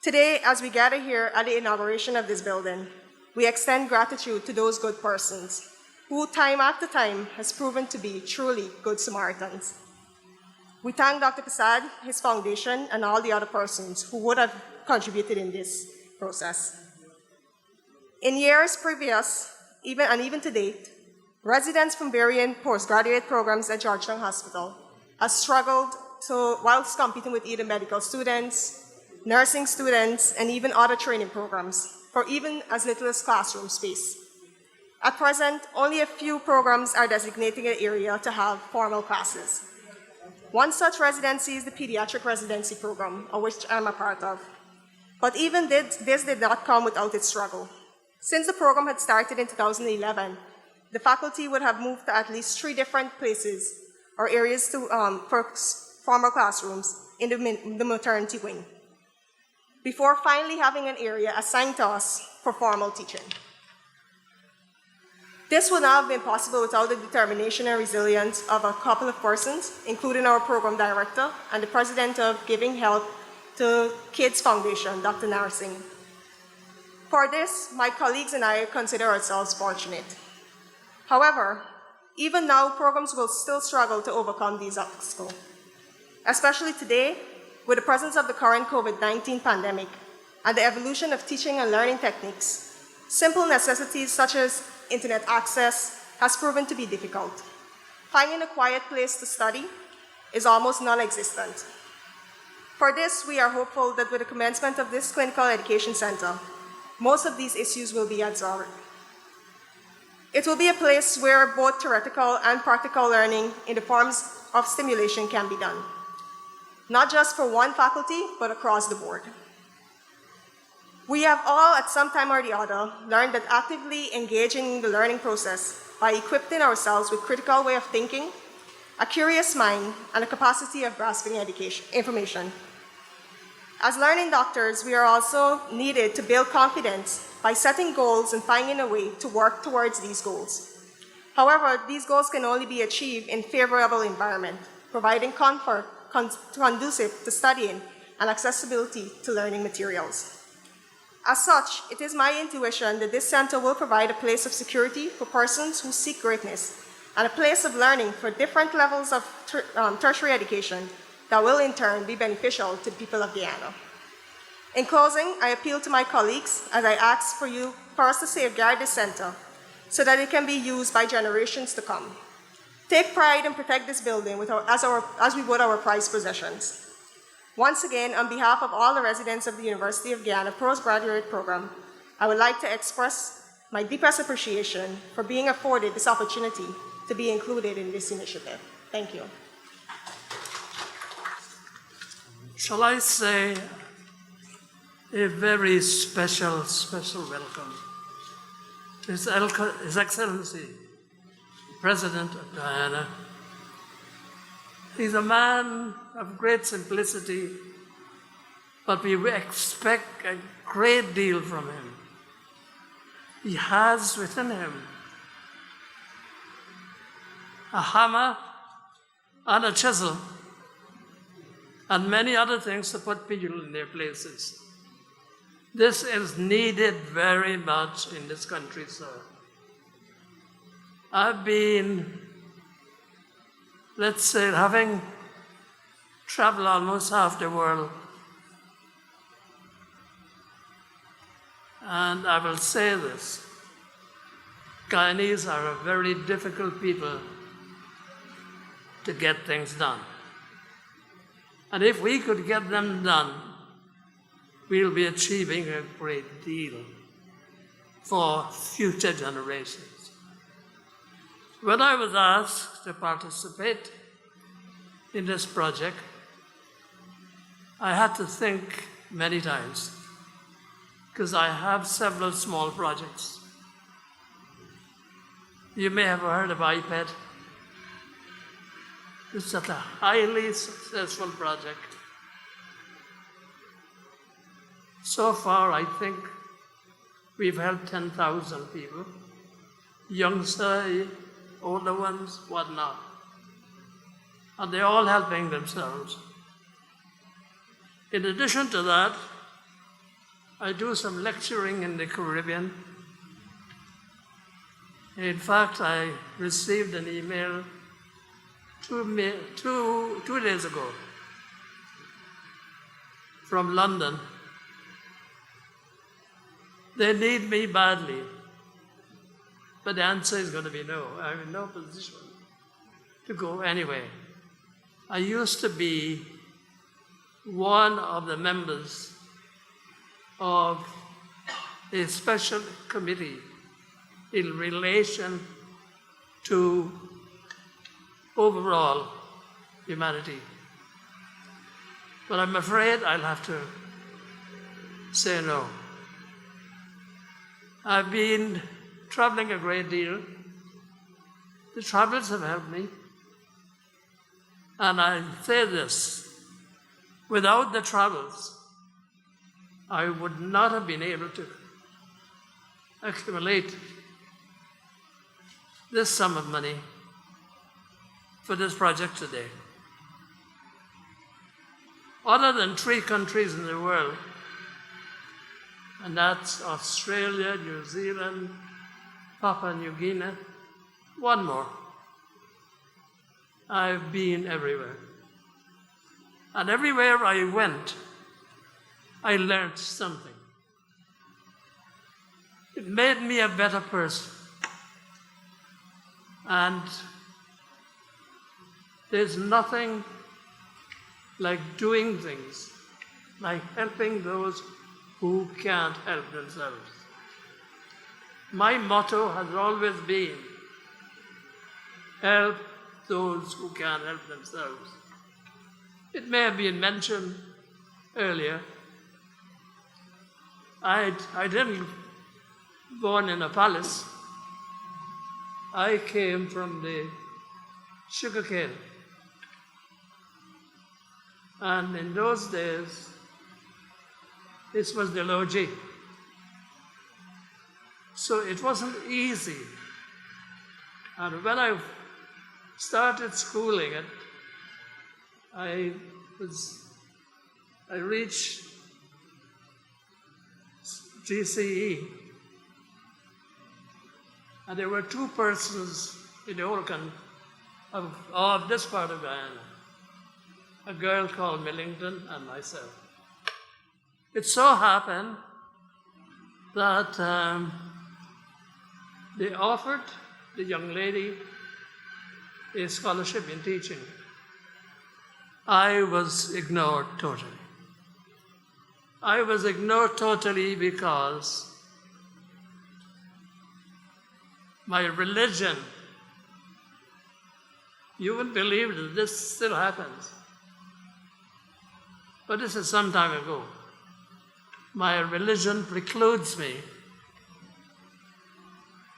[SPEAKER 5] Today, as we gather here at the inauguration of this building, we extend gratitude to those good persons who time after time has proven to be truly good Samaritans. We thank Dr. Persaud, his foundation, and all the other persons who would have contributed in this process. In years previous, even to date, residents from varying postgraduate programs at Georgetown Hospital have struggled whilst competing with either medical students, nursing students, and even other training programs for even as little as classroom space. At present, only a few programs are designating an area to have formal classes. One such residency is the pediatric residency program, of which I'm a part of. But even this did not come without its struggle. Since the program had started in 2011, the faculty would have moved to at least 3 different places or areas for formal classrooms in the maternity wing, before finally having an area assigned to us for formal teaching. This would not have been possible without the determination and resilience of a couple of persons, including our program director and the president of Giving Health to Kids Foundation, Dr. Narsingh. For this, my colleagues and I consider ourselves fortunate. However, even now, programs will still struggle to overcome these obstacles, especially today, with the presence of the current COVID-19 pandemic and the evolution of teaching and learning techniques. Simple necessities such as internet access has proven to be difficult. Finding a quiet place to study is almost non-existent. For this, we are hopeful that with the commencement of this clinical education center, most of these issues will be absorbed. It will be a place where both theoretical and practical learning in the forms of stimulation can be done, not just for one faculty, but across the board. We have all, at some time or the other, learned that actively engaging in the learning process by equipping ourselves with critical way of thinking, a curious mind, and a capacity of grasping information. As learning doctors, we are also needed to build confidence by setting goals and finding a way to work towards these goals. However, these goals can only be achieved in favorable environment, providing comfort conducive to studying and accessibility to learning materials. As such, it is my intuition that this center will provide a place of security for persons who seek greatness and a place of learning for different levels of tertiary education that will in turn be beneficial to the people of Guyana. In closing, I appeal to my colleagues as I ask for us to safeguard this center so that it can be used by generations to come. Take pride and protect this building as we would our prized possessions. Once again, on behalf of all the residents of the University of Guyana postgraduate program, I would like to express my deepest appreciation for being afforded this opportunity to be included in this initiative. Thank you.
[SPEAKER 6] Shall I say a very special welcome to His Excellency, President of Guyana. He's a man of great simplicity, but we expect a great deal from him. He has within him a hammer and a chisel and many other things to put people in their places. This is needed very much in this country, sir. I've been, let's say, having traveled almost half the world, And I will say this, Guyanese are a very difficult people to get things done. And if we could get them done, we'll be achieving a great deal for future generations. When I was asked to participate in this project, I had to think many times, because I have several small projects. You may have heard of iPad. It's such a highly successful project. So far, I think we've helped 10,000 people, youngsters, older ones, whatnot. And they're all helping themselves. In addition to that, I do some lecturing in the Caribbean. In fact, I received an email two days ago from London. They need me badly, but the answer is going to be no. I'm in no position to go anyway. I used to be one of the members of a special committee in relation to overall humanity. But I'm afraid I'll have to say no. I've been traveling a great deal. The travels have helped me. And I say this, without the travels, I would not have been able to accumulate this sum of money for this project today. Other than 3 countries in the world, and that's Australia, New Zealand, Papua New Guinea, one more. I've been everywhere. And everywhere I went, I learned something. It made me a better person. And there's nothing like doing things, like helping those who can't help themselves. My motto has always been, help those who can't help themselves. It may have been mentioned earlier. I didn't born in a palace. I came from the sugarcane. And in those days, this was the logis. So it wasn't easy. And when I started schooling, I reached GCE, and there were 2 persons in the whole country of this part of Guyana, a girl called Millington and myself. It so happened that they offered the young lady a scholarship in teaching. I was ignored totally. I was ignored totally because my religion, you wouldn't believe that this still happens. But this is some time ago. My religion precludes me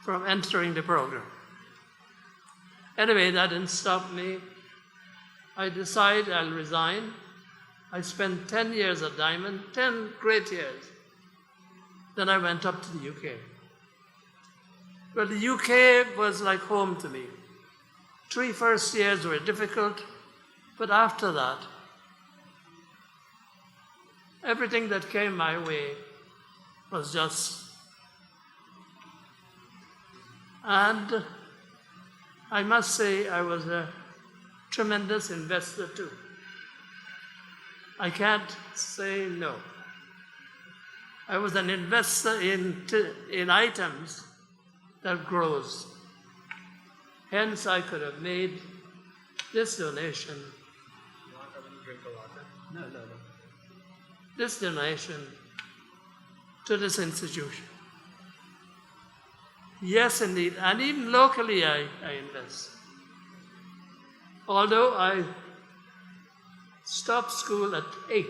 [SPEAKER 6] from entering the program. Anyway, that didn't stop me. I decided I'll resign. I spent 10 years at Diamond, 10 great years. Then I went up to the UK. Well, the UK was like home to me. 3 first years were difficult, but after that, everything that came my way was just. And I must say I was a tremendous investor too. I can't say no. I was an investor in items that grows. Hence, I could have made this donation. You want to drink of water? No. This donation to this institution. Yes, indeed. And even locally, I invest. Although I stopped school at 8,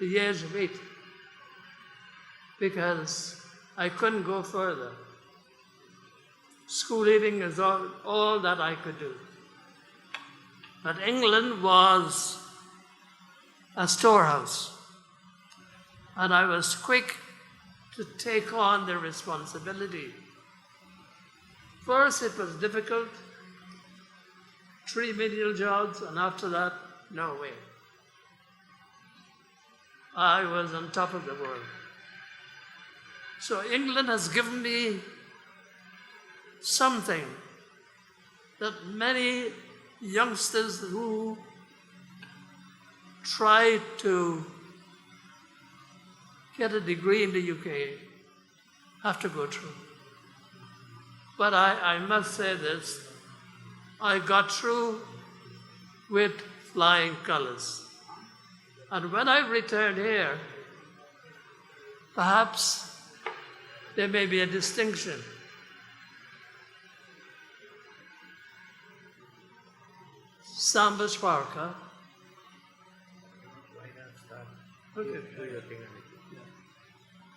[SPEAKER 6] the age of 8, because I couldn't go further. School leaving is all that I could do. But England was a storehouse, and I was quick to take on the responsibility. First, it was difficult, 3 menial jobs, and after that, no way. I was on top of the world. So England has given me something that many youngsters who try to get a degree in the UK have to go through. But I must say this, I got through with flying colors. And when I returned here, perhaps there may be a distinction. Sambas Parker. Okay.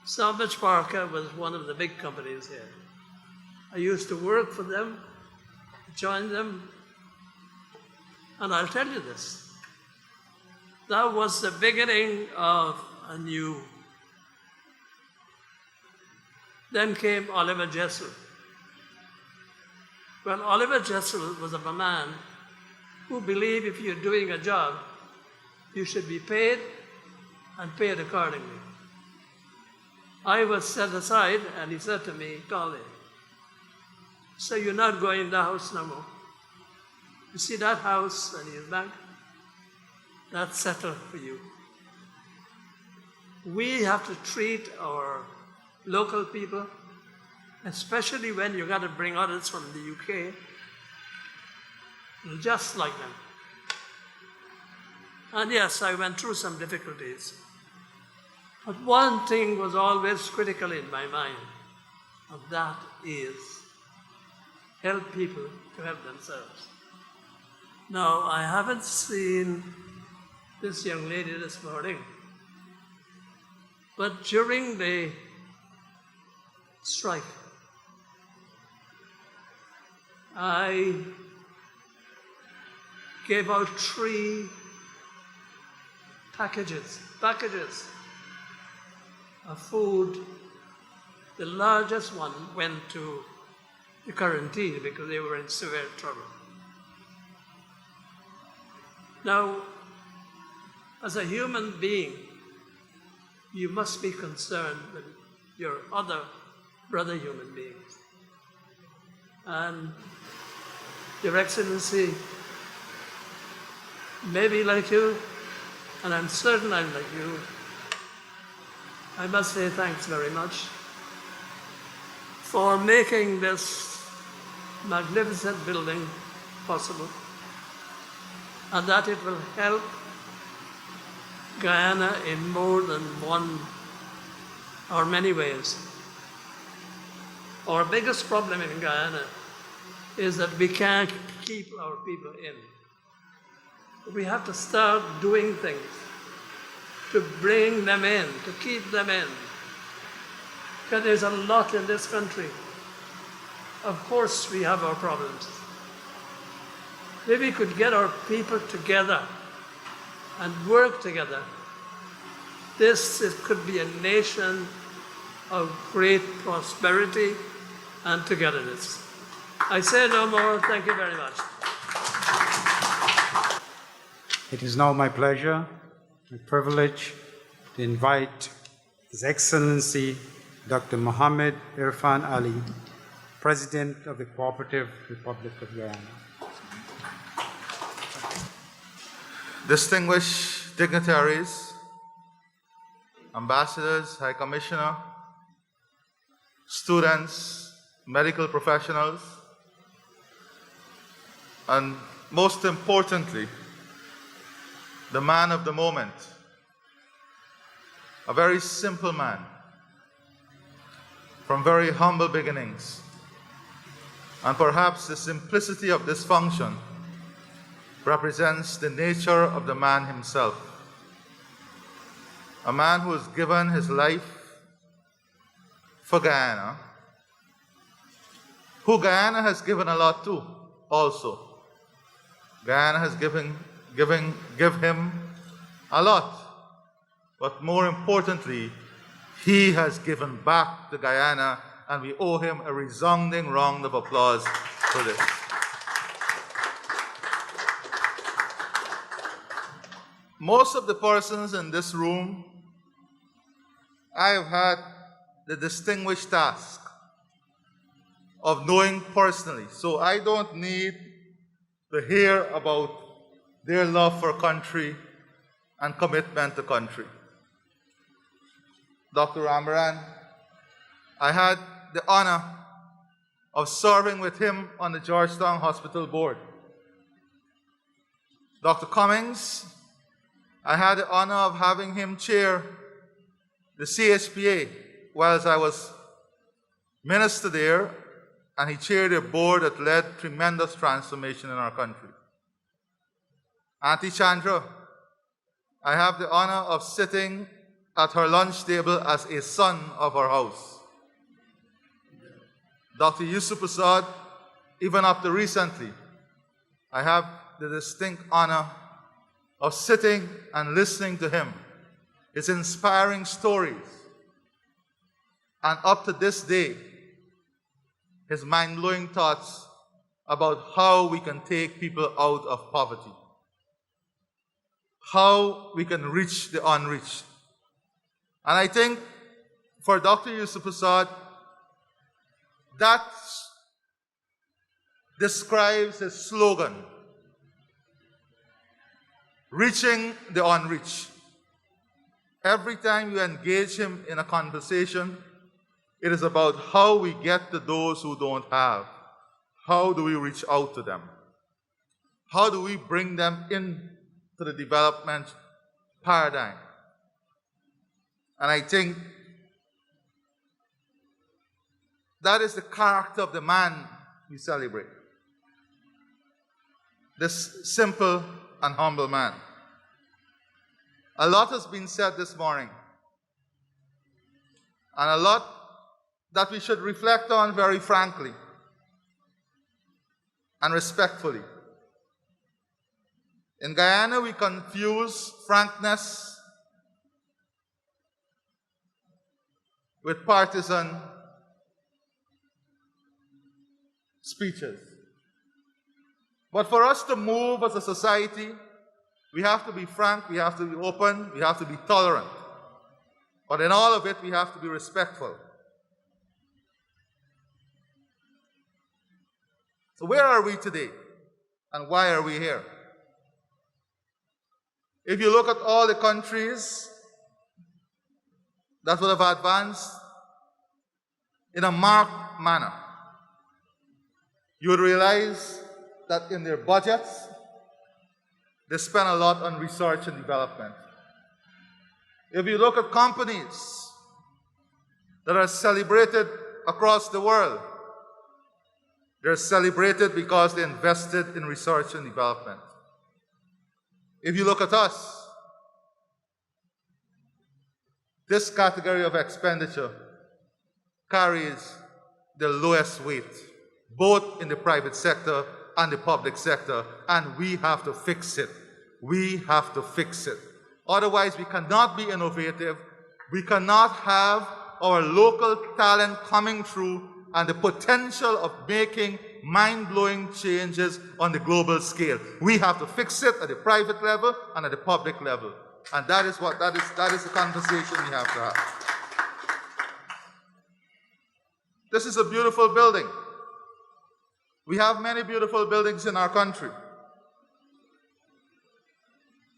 [SPEAKER 6] Sambas Parker was one of the big companies here. I used to work for them, join them, and I'll tell you this. That was the beginning of a new. Then came Oliver Jessel. Well, Oliver Jessel was a man who believed if you're doing a job, you should be paid and paid accordingly. I was set aside, and he said to me, Colin, so you're not going in the house no more. You see that house and his bank? That's settled for you. We have to treat our local people, especially when you got to bring others from the UK, just like them. And yes, I went through some difficulties. But one thing was always critical in my mind, and that is help people to help themselves. Now, I haven't seen this young lady this morning, but during the strike, I gave out 3 packages of food. The largest one went to the quarantine because they were in severe trouble. Now, as a human being, you must be concerned with your other brother human beings. And Your Excellency, maybe like you, and I'm certain I'm like you, I must say thanks very much for making this magnificent building possible, and that it will help Guyana in more than one or many ways. Our biggest problem in Guyana is that we can't keep our people in. We have to start doing things to bring them in, to keep them in. Because there's a lot in this country. Of course, we have our problems. If we could get our people together and work together, it could be a nation of great prosperity and togetherness. I say no more. Thank you very much.
[SPEAKER 1] It is now my pleasure, my privilege to invite His Excellency Dr. Mohammed Irfan Ali, President of the Cooperative Republic of Guyana.
[SPEAKER 7] Distinguished dignitaries ambassadors, High Commissioner, students, medical professionals, and most importantly, the man of the moment, a very simple man from very humble beginnings. And perhaps the simplicity of this function represents the nature of the man himself. A man who has given his life for Guyana, who Guyana has given a lot to also. Guyana has give him a lot. But more importantly, he has given back to Guyana, and we owe him a resounding round of applause for this. Most of the persons in this room, I have had the distinguished task of knowing personally, so I don't need to hear about their love for country and commitment to country. Dr. Rambaran, I had the honor of serving with him on the Georgetown Hospital Board. Dr. Cummings, I had the honor of having him chair the CHPA whilst I was minister there, and he chaired a board that led tremendous transformation in our country. Auntie Chandra, I have the honor of sitting at her lunch table as a son of her house. Dr. Yesu Persaud, even up to recently, I have the distinct honor of sitting and listening to him, his inspiring stories, and up to this day, his mind-blowing thoughts about how we can take people out of poverty, how we can reach the unreached. And I think for Dr. Yesu Persaud, that describes his slogan, reaching the unreached. Every time you engage him in a conversation, it is about how we get to those who don't have. How do we reach out to them? How do we bring them into the development paradigm? And I think that is the character of the man we celebrate. This simple and humble man. A lot has been said this morning, and a lot that we should reflect on very frankly and respectfully. In Guyana, we confuse frankness with partisan speeches. But for us to move as a society, we have to be frank, we have to be open, we have to be tolerant. But in all of it, we have to be respectful. So where are we today? And why are we here? If you look at all the countries that would have advanced in a marked manner, you would realize that in their budgets, they spend a lot on research and development. If you look at companies that are celebrated across the world, they're celebrated because they invested in research and development. If you look at us, this category of expenditure carries the lowest weight, both in the private sector and the public sector, and we have to fix it. We have to fix it. Otherwise, we cannot be innovative. We cannot have our local talent coming through and the potential of making mind-blowing changes on the global scale. We have to fix it at the private level and at the public level. And that is the conversation we have to have. This is a beautiful building. We have many beautiful buildings in our country.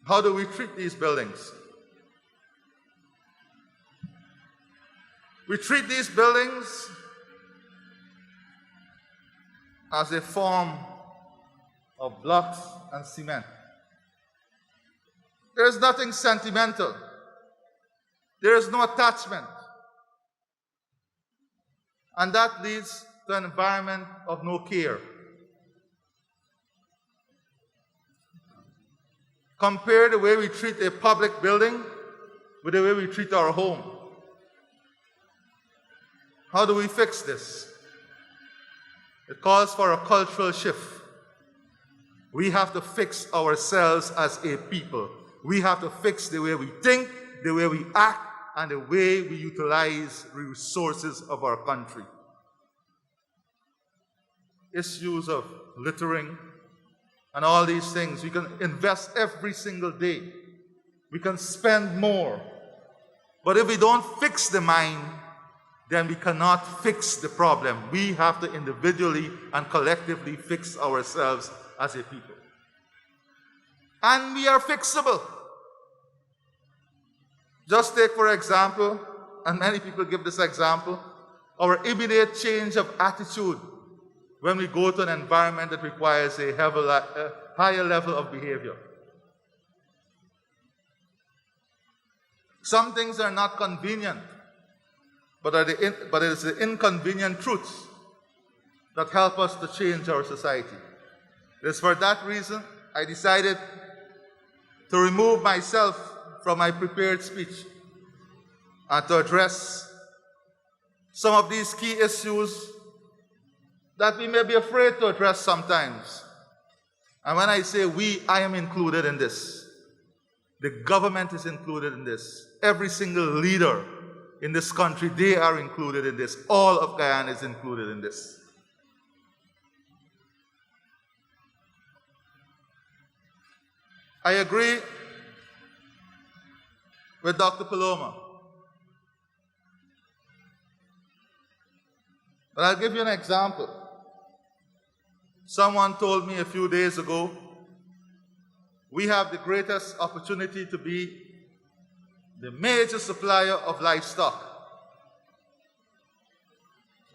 [SPEAKER 7] How do we treat these buildings? We treat these buildings as a form of blocks and cement. There is nothing sentimental. There is no attachment. And that leads to an environment of no care. Compare the way we treat a public building with the way we treat our home. How do we fix this? It calls for a cultural shift. We have to fix ourselves as a people. We have to fix the way we think, the way we act, and the way we utilize resources of our country. Issues of littering and all these things, we can invest every single day. We can spend more. But if we don't fix the mind, then we cannot fix the problem. We have to individually and collectively fix ourselves as a people. And we are fixable. Just take, for example, and many people give this example, our immediate change of attitude when we go to an environment that requires a higher level of behavior. Some things are not convenient, but it is the inconvenient truths that help us to change our society. It is for that reason I decided to remove myself from my prepared speech and to address some of these key issues that we may be afraid to address sometimes. And when I say we, I am included in this. The government is included in this. Every single leader in this country, they are included in this. All of Guyana is included in this. I agree with Dr. Paloma. But I'll give you an example. Someone told me a few days ago, we have the greatest opportunity to be the major supplier of livestock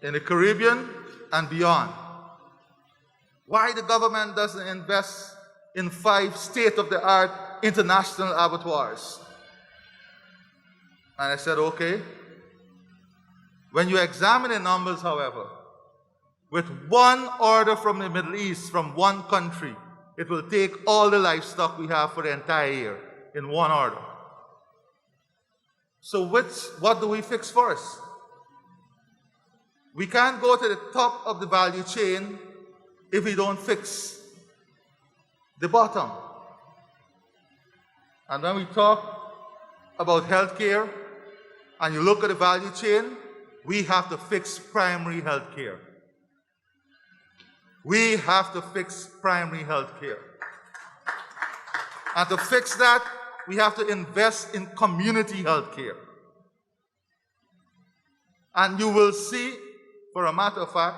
[SPEAKER 7] in the Caribbean and beyond. Why the government doesn't invest in 5 state-of-the-art international abattoirs? And I said, okay. When you examine the numbers, however, with one order from the Middle East, from one country, it will take all the livestock we have for the entire year in one order. So what do we fix first? We can't go to the top of the value chain if we don't fix the bottom. And when we talk about healthcare, and you look at the value chain, we have to fix primary healthcare. We have to fix primary healthcare. And to fix that, we have to invest in community healthcare. And you will see, for a matter of fact,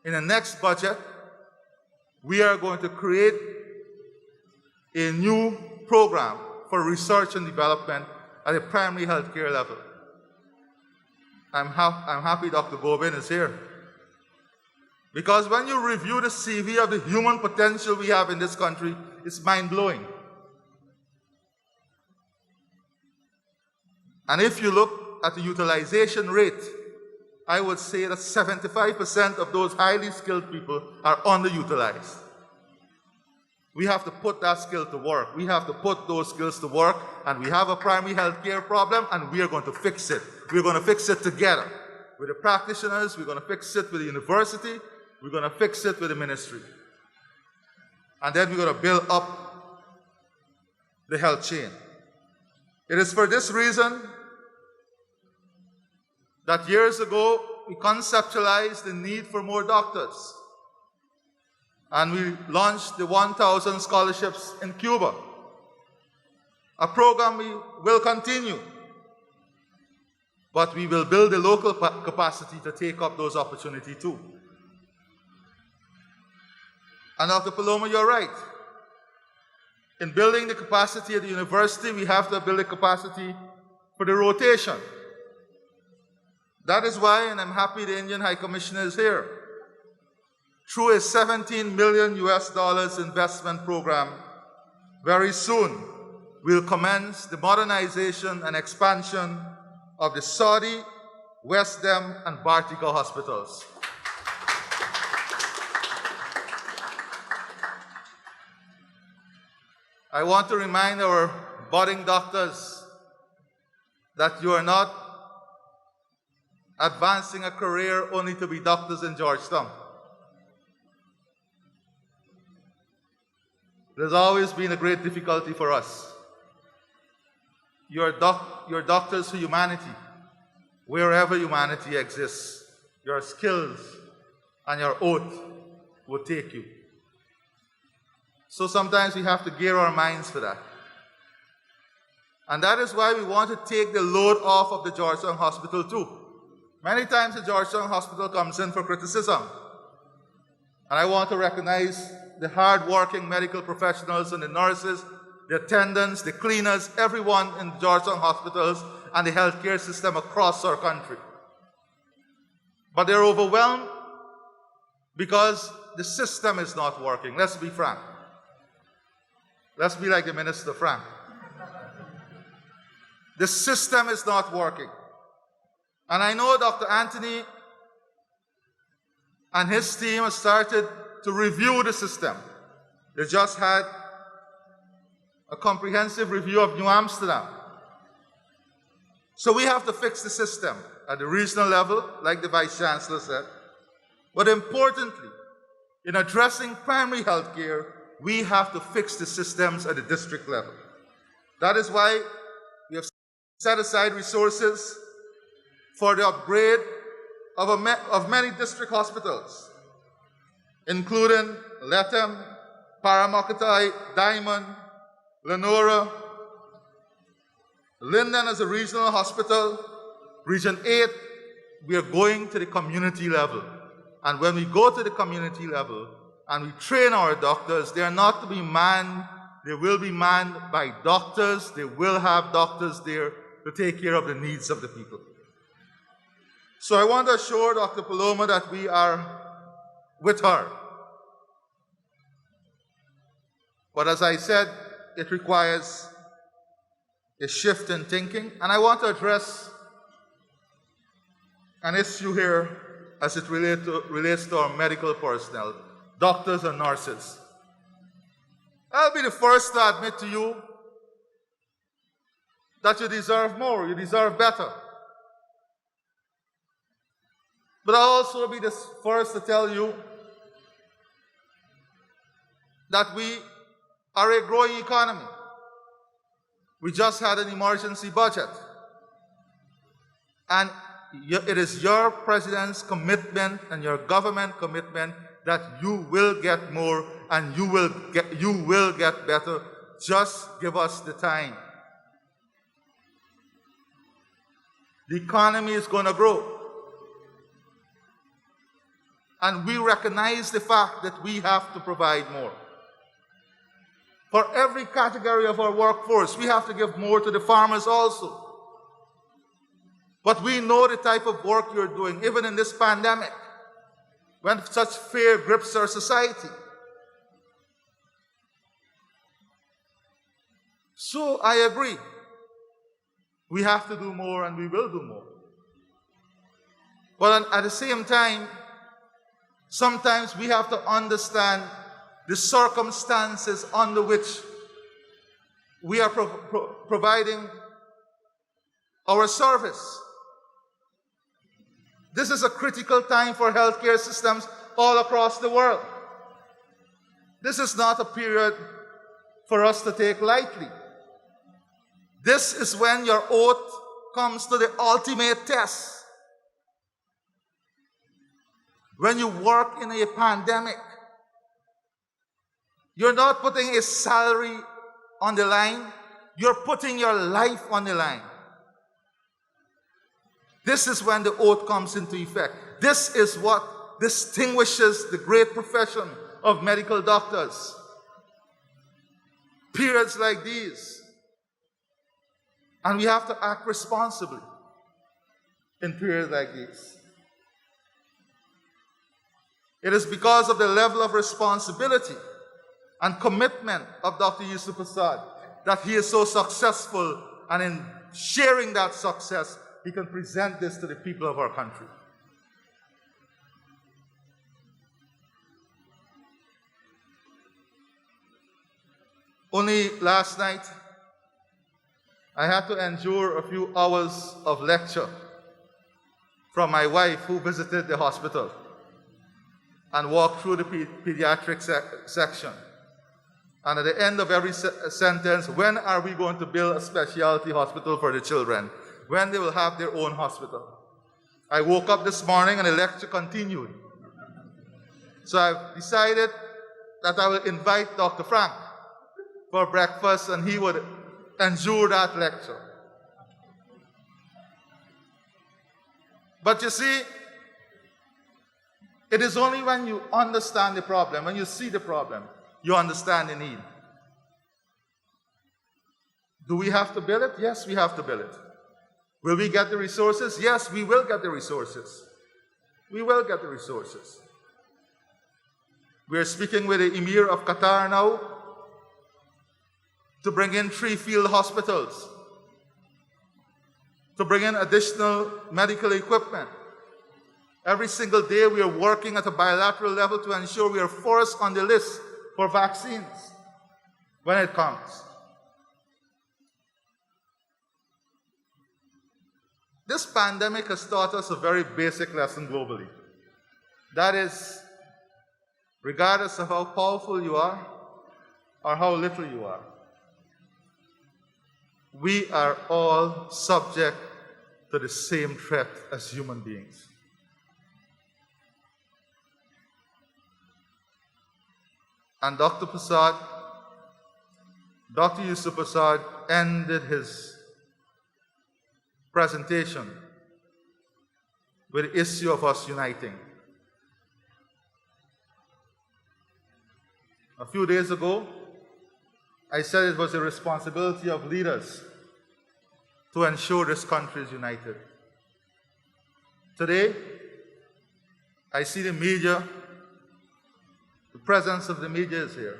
[SPEAKER 7] in the next budget, we are going to create a new program for research and development at a primary healthcare level. I'm happy Dr. Gobin is here. Because when you review the CV of the human potential we have in this country, it's mind-blowing. And if you look at the utilization rate, I would say that 75% of those highly skilled people are underutilized. We have to put that skill to work. We have to put those skills to work, and we have a primary health care problem, and we are going to fix it. We're going to fix it together with the practitioners. We're going to fix it with the university. We're going to fix it with the ministry. And then we're going to build up the health chain. It is for this reason that years ago we conceptualized the need for more doctors. And we launched the 1,000 scholarships in Cuba. A program we will continue. But we will build the local capacity to take up those opportunities too. And Dr. Paloma, you're right. In building the capacity at the university, we have to build the capacity for the rotation. That is why, and I'm happy the Indian High Commissioner is here, through a $17 million investment program, very soon we'll commence the modernization and expansion of the Saudi, West Dem, and Bartika hospitals. I want to remind our budding doctors that you are not advancing a career only to be doctors in Georgetown. There's always been a great difficulty for us. You're doctors for humanity, wherever humanity exists. Your skills and your oath will take you. So sometimes we have to gear our minds for that. And that is why we want to take the load off of the Georgetown Hospital too. Many times the Georgetown Hospital comes in for criticism. And I want to recognize the hard-working medical professionals and the nurses, the attendants, the cleaners, everyone in the Georgetown hospitals and the healthcare system across our country. But they're overwhelmed because the system is not working. Let's be frank. Let's be like the Minister Frank. The system is not working. And I know Dr. Anthony and his team have started to review the system. They just had a comprehensive review of New Amsterdam. So we have to fix the system at the regional level, like the Vice Chancellor said. But importantly, in addressing primary health care, we have to fix the systems at the district level. That is why we have set aside resources for the upgrade of many district hospitals, including Lethem, Paramakotai, Diamond, Lenora, Linden as a regional hospital, Region 8, we are going to the community level. And when we go to the community level and we train our doctors, they are not to be manned, they will be manned by doctors, they will have doctors there to take care of the needs of the people. So I want to assure Dr. Paloma that we are with her. But as I said, it requires a shift in thinking. And I want to address an issue here as it relates to our medical personnel, doctors and nurses. I'll be the first to admit to you that you deserve more, you deserve better. But I'll also be the first to tell you that we are a growing economy. We just had an emergency budget. And it is your president's commitment and your government commitment that you will get more and you will get better. Just give us the time. The economy is going to grow. And we recognize the fact that we have to provide more. For every category of our workforce, we have to give more to the farmers also. But we know the type of work you're doing, even in this pandemic, when such fear grips our society. So I agree. We have to do more and we will do more. But at the same time, sometimes we have to understand the circumstances under which we are providing our service. This is a critical time for healthcare systems all across the world. This is not a period for us to take lightly. This is when your oath comes to the ultimate test. When you work in a pandemic, you're not putting a salary on the line, you're putting your life on the line. This is when the oath comes into effect. This is what distinguishes the great profession of medical doctors. Periods like these. And we have to act responsibly. in periods like these. It is because of the level of responsibility and commitment of Dr. Yesu Persaud that he is so successful, and in sharing that success, he can present this to the people of our country. Only last night, I had to endure a few hours of lecture from my wife, who visited the hospital and walked through the pediatric section. And at the end of every sentence, when are we going to build a specialty hospital for the children? When they will have their own hospital? I woke up this morning and the lecture continued. So I've decided that I will invite Dr. Frank for breakfast, and he would endure that lecture. But you see, it is only when you understand the problem, when you see the problem, you understand the need. Do we have to build it? Yes, we have to build it. Will we get the resources? Yes, we will get the resources. We will get the resources. We are speaking with the Emir of Qatar now to bring in 3 field hospitals, to bring in additional medical equipment. Every single day we are working at a bilateral level to ensure we are first on the list for vaccines when it comes. This pandemic has taught us a very basic lesson globally. That is, regardless of how powerful you are or how little you are, we are all subject to the same threat as human beings. And Dr. Persaud, Dr. Yesu Persaud ended his presentation with the issue of us uniting. A few days ago, I said it was the responsibility of leaders to ensure this country is united. Today, I see the media, the presence of the media is here.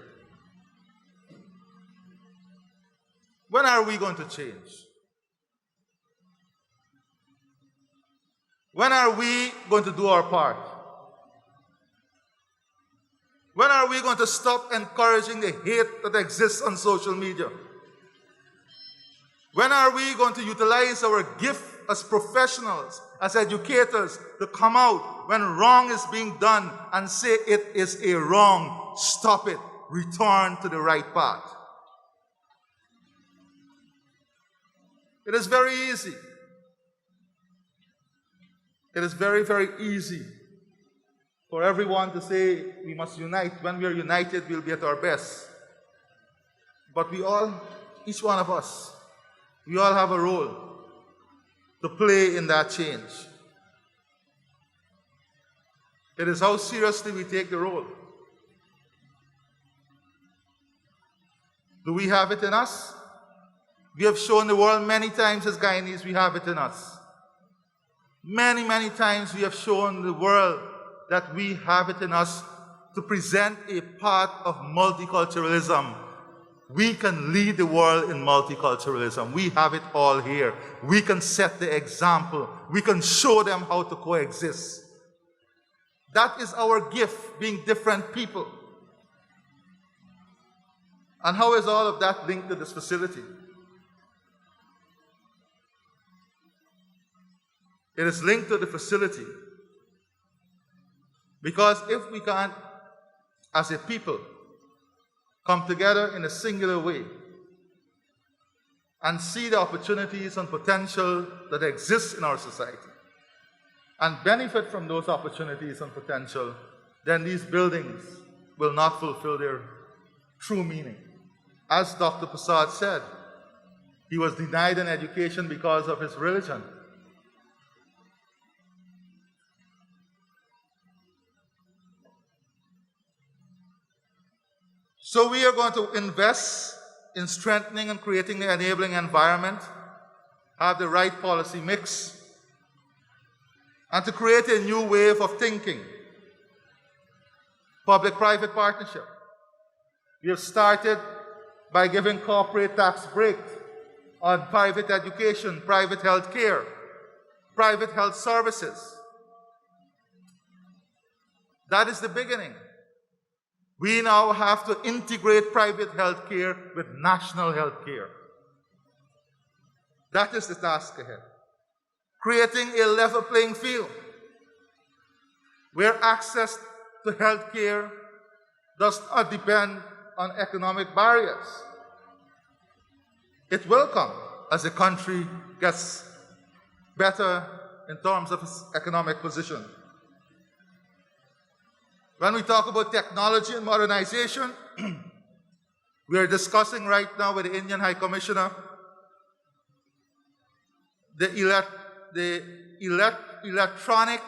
[SPEAKER 7] When are we going to change? When are we going to do our part? When are we going to stop encouraging the hate that exists on social media? When are we going to utilize our gift as professionals, as educators, to come out when wrong is being done and say it is a wrong, stop it, return to the right path? It is very easy. It is very, very easy for everyone to say we must unite. When we are united, we'll be at our best. But we all, each one of us, we all have a role to play in that change. It is how seriously we take the role. Do we have it in us? We have shown the world many times as Guyanese we have it in us. Many, many times we have shown the world that we have it in us to present a path of multiculturalism. We can lead the world in multiculturalism. We have it all here. We can set the example. We can show them how to coexist. That is our gift, being different people. And how is all of that linked to this facility? It is linked to the facility because if we can't, as a people, come together in a singular way and see the opportunities and potential that exists in our society and benefit from those opportunities and potential, then these buildings will not fulfill their true meaning. As Dr. Persaud said, he was denied an education because of his religion. So we are going to invest in strengthening and creating the enabling environment, have the right policy mix, and to create a new wave of thinking. Public-private partnership. We have started by giving corporate tax break on private education, private health care, private health services. That is the beginning. We now have to integrate private health care with national health care. That is the task ahead. Creating a level playing field where access to health care does not depend on economic barriers. It will come as the country gets better in terms of its economic position. When we talk about technology and modernization, we are discussing right now with the Indian High Commissioner the electronic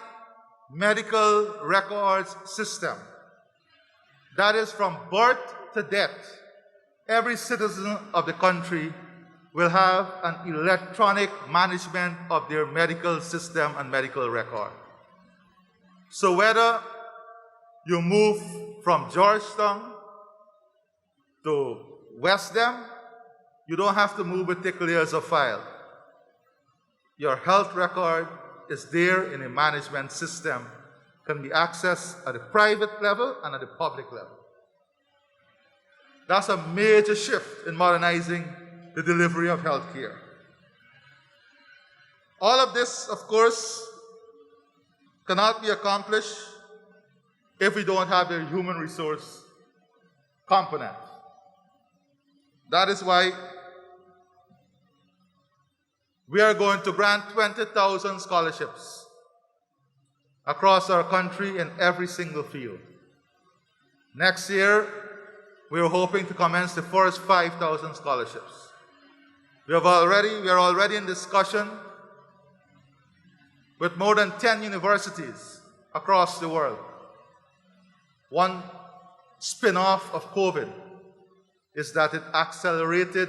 [SPEAKER 7] medical records system. That is from birth to death. Every citizen of the country will have an electronic management of their medical system and medical record. So whether you move from Georgetown to Westdam, you don't have to move with thick layers of file. Your health record is there in a management system, can be accessed at the private level and at the public level. That's a major shift in modernizing the delivery of health care. All of this, of course, cannot be accomplished if we don't have a human resource component. That is why we are going to grant 20,000 scholarships across our country in every single field. Next year, we are hoping to commence the first 5,000 scholarships. We are already in discussion with more than 10 universities across the world. One spin-off of COVID is that it accelerated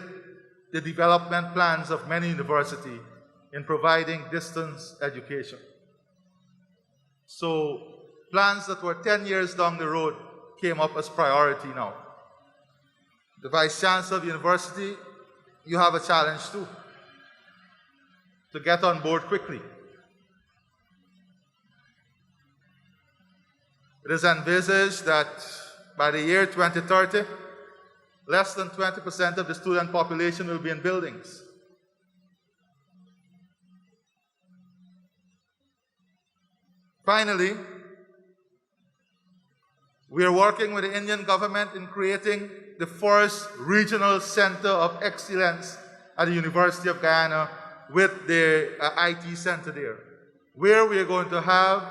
[SPEAKER 7] the development plans of many universities in providing distance education. So plans that were 10 years down the road came up as priority now. The Vice Chancellor of the university, you have a challenge too, to get on board quickly. It is envisaged that by the year 2030, less than 20% of the student population will be in buildings. Finally, we are working with the Indian government in creating the first regional center of excellence at the University of Guyana with the IT center there, where we are going to have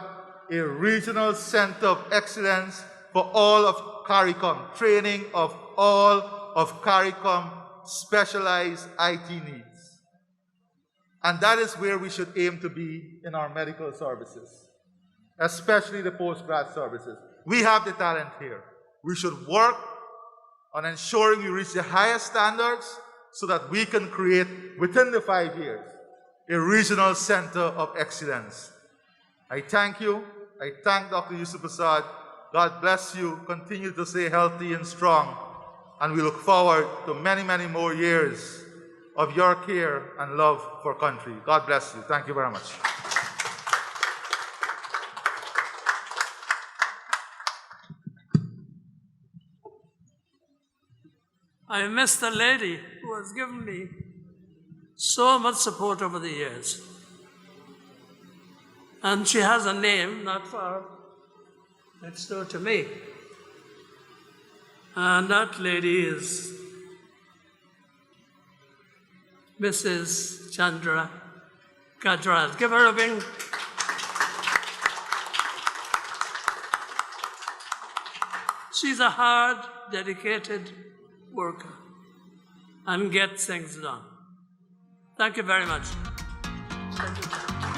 [SPEAKER 7] a regional center of excellence for all of CARICOM, training of all of CARICOM specialized IT needs. And that is where we should aim to be in our medical services, especially the postgrad services. We have the talent here. We should work on ensuring we reach the highest standards so that we can create, within the 5 years, a regional center of excellence. I thank you. I thank Dr. Yesu Persaud. God bless you. Continue to stay healthy and strong. And we look forward to many, many more years of your care and love for country. God bless you. Thank you very much.
[SPEAKER 6] I miss the lady who has given me so much support over the years. And she has a name not far next door to me. And that lady is Mrs. Chandra Gajraj. Give her a ring. She's a hard, dedicated worker and gets things done. Thank you very much. Thank you.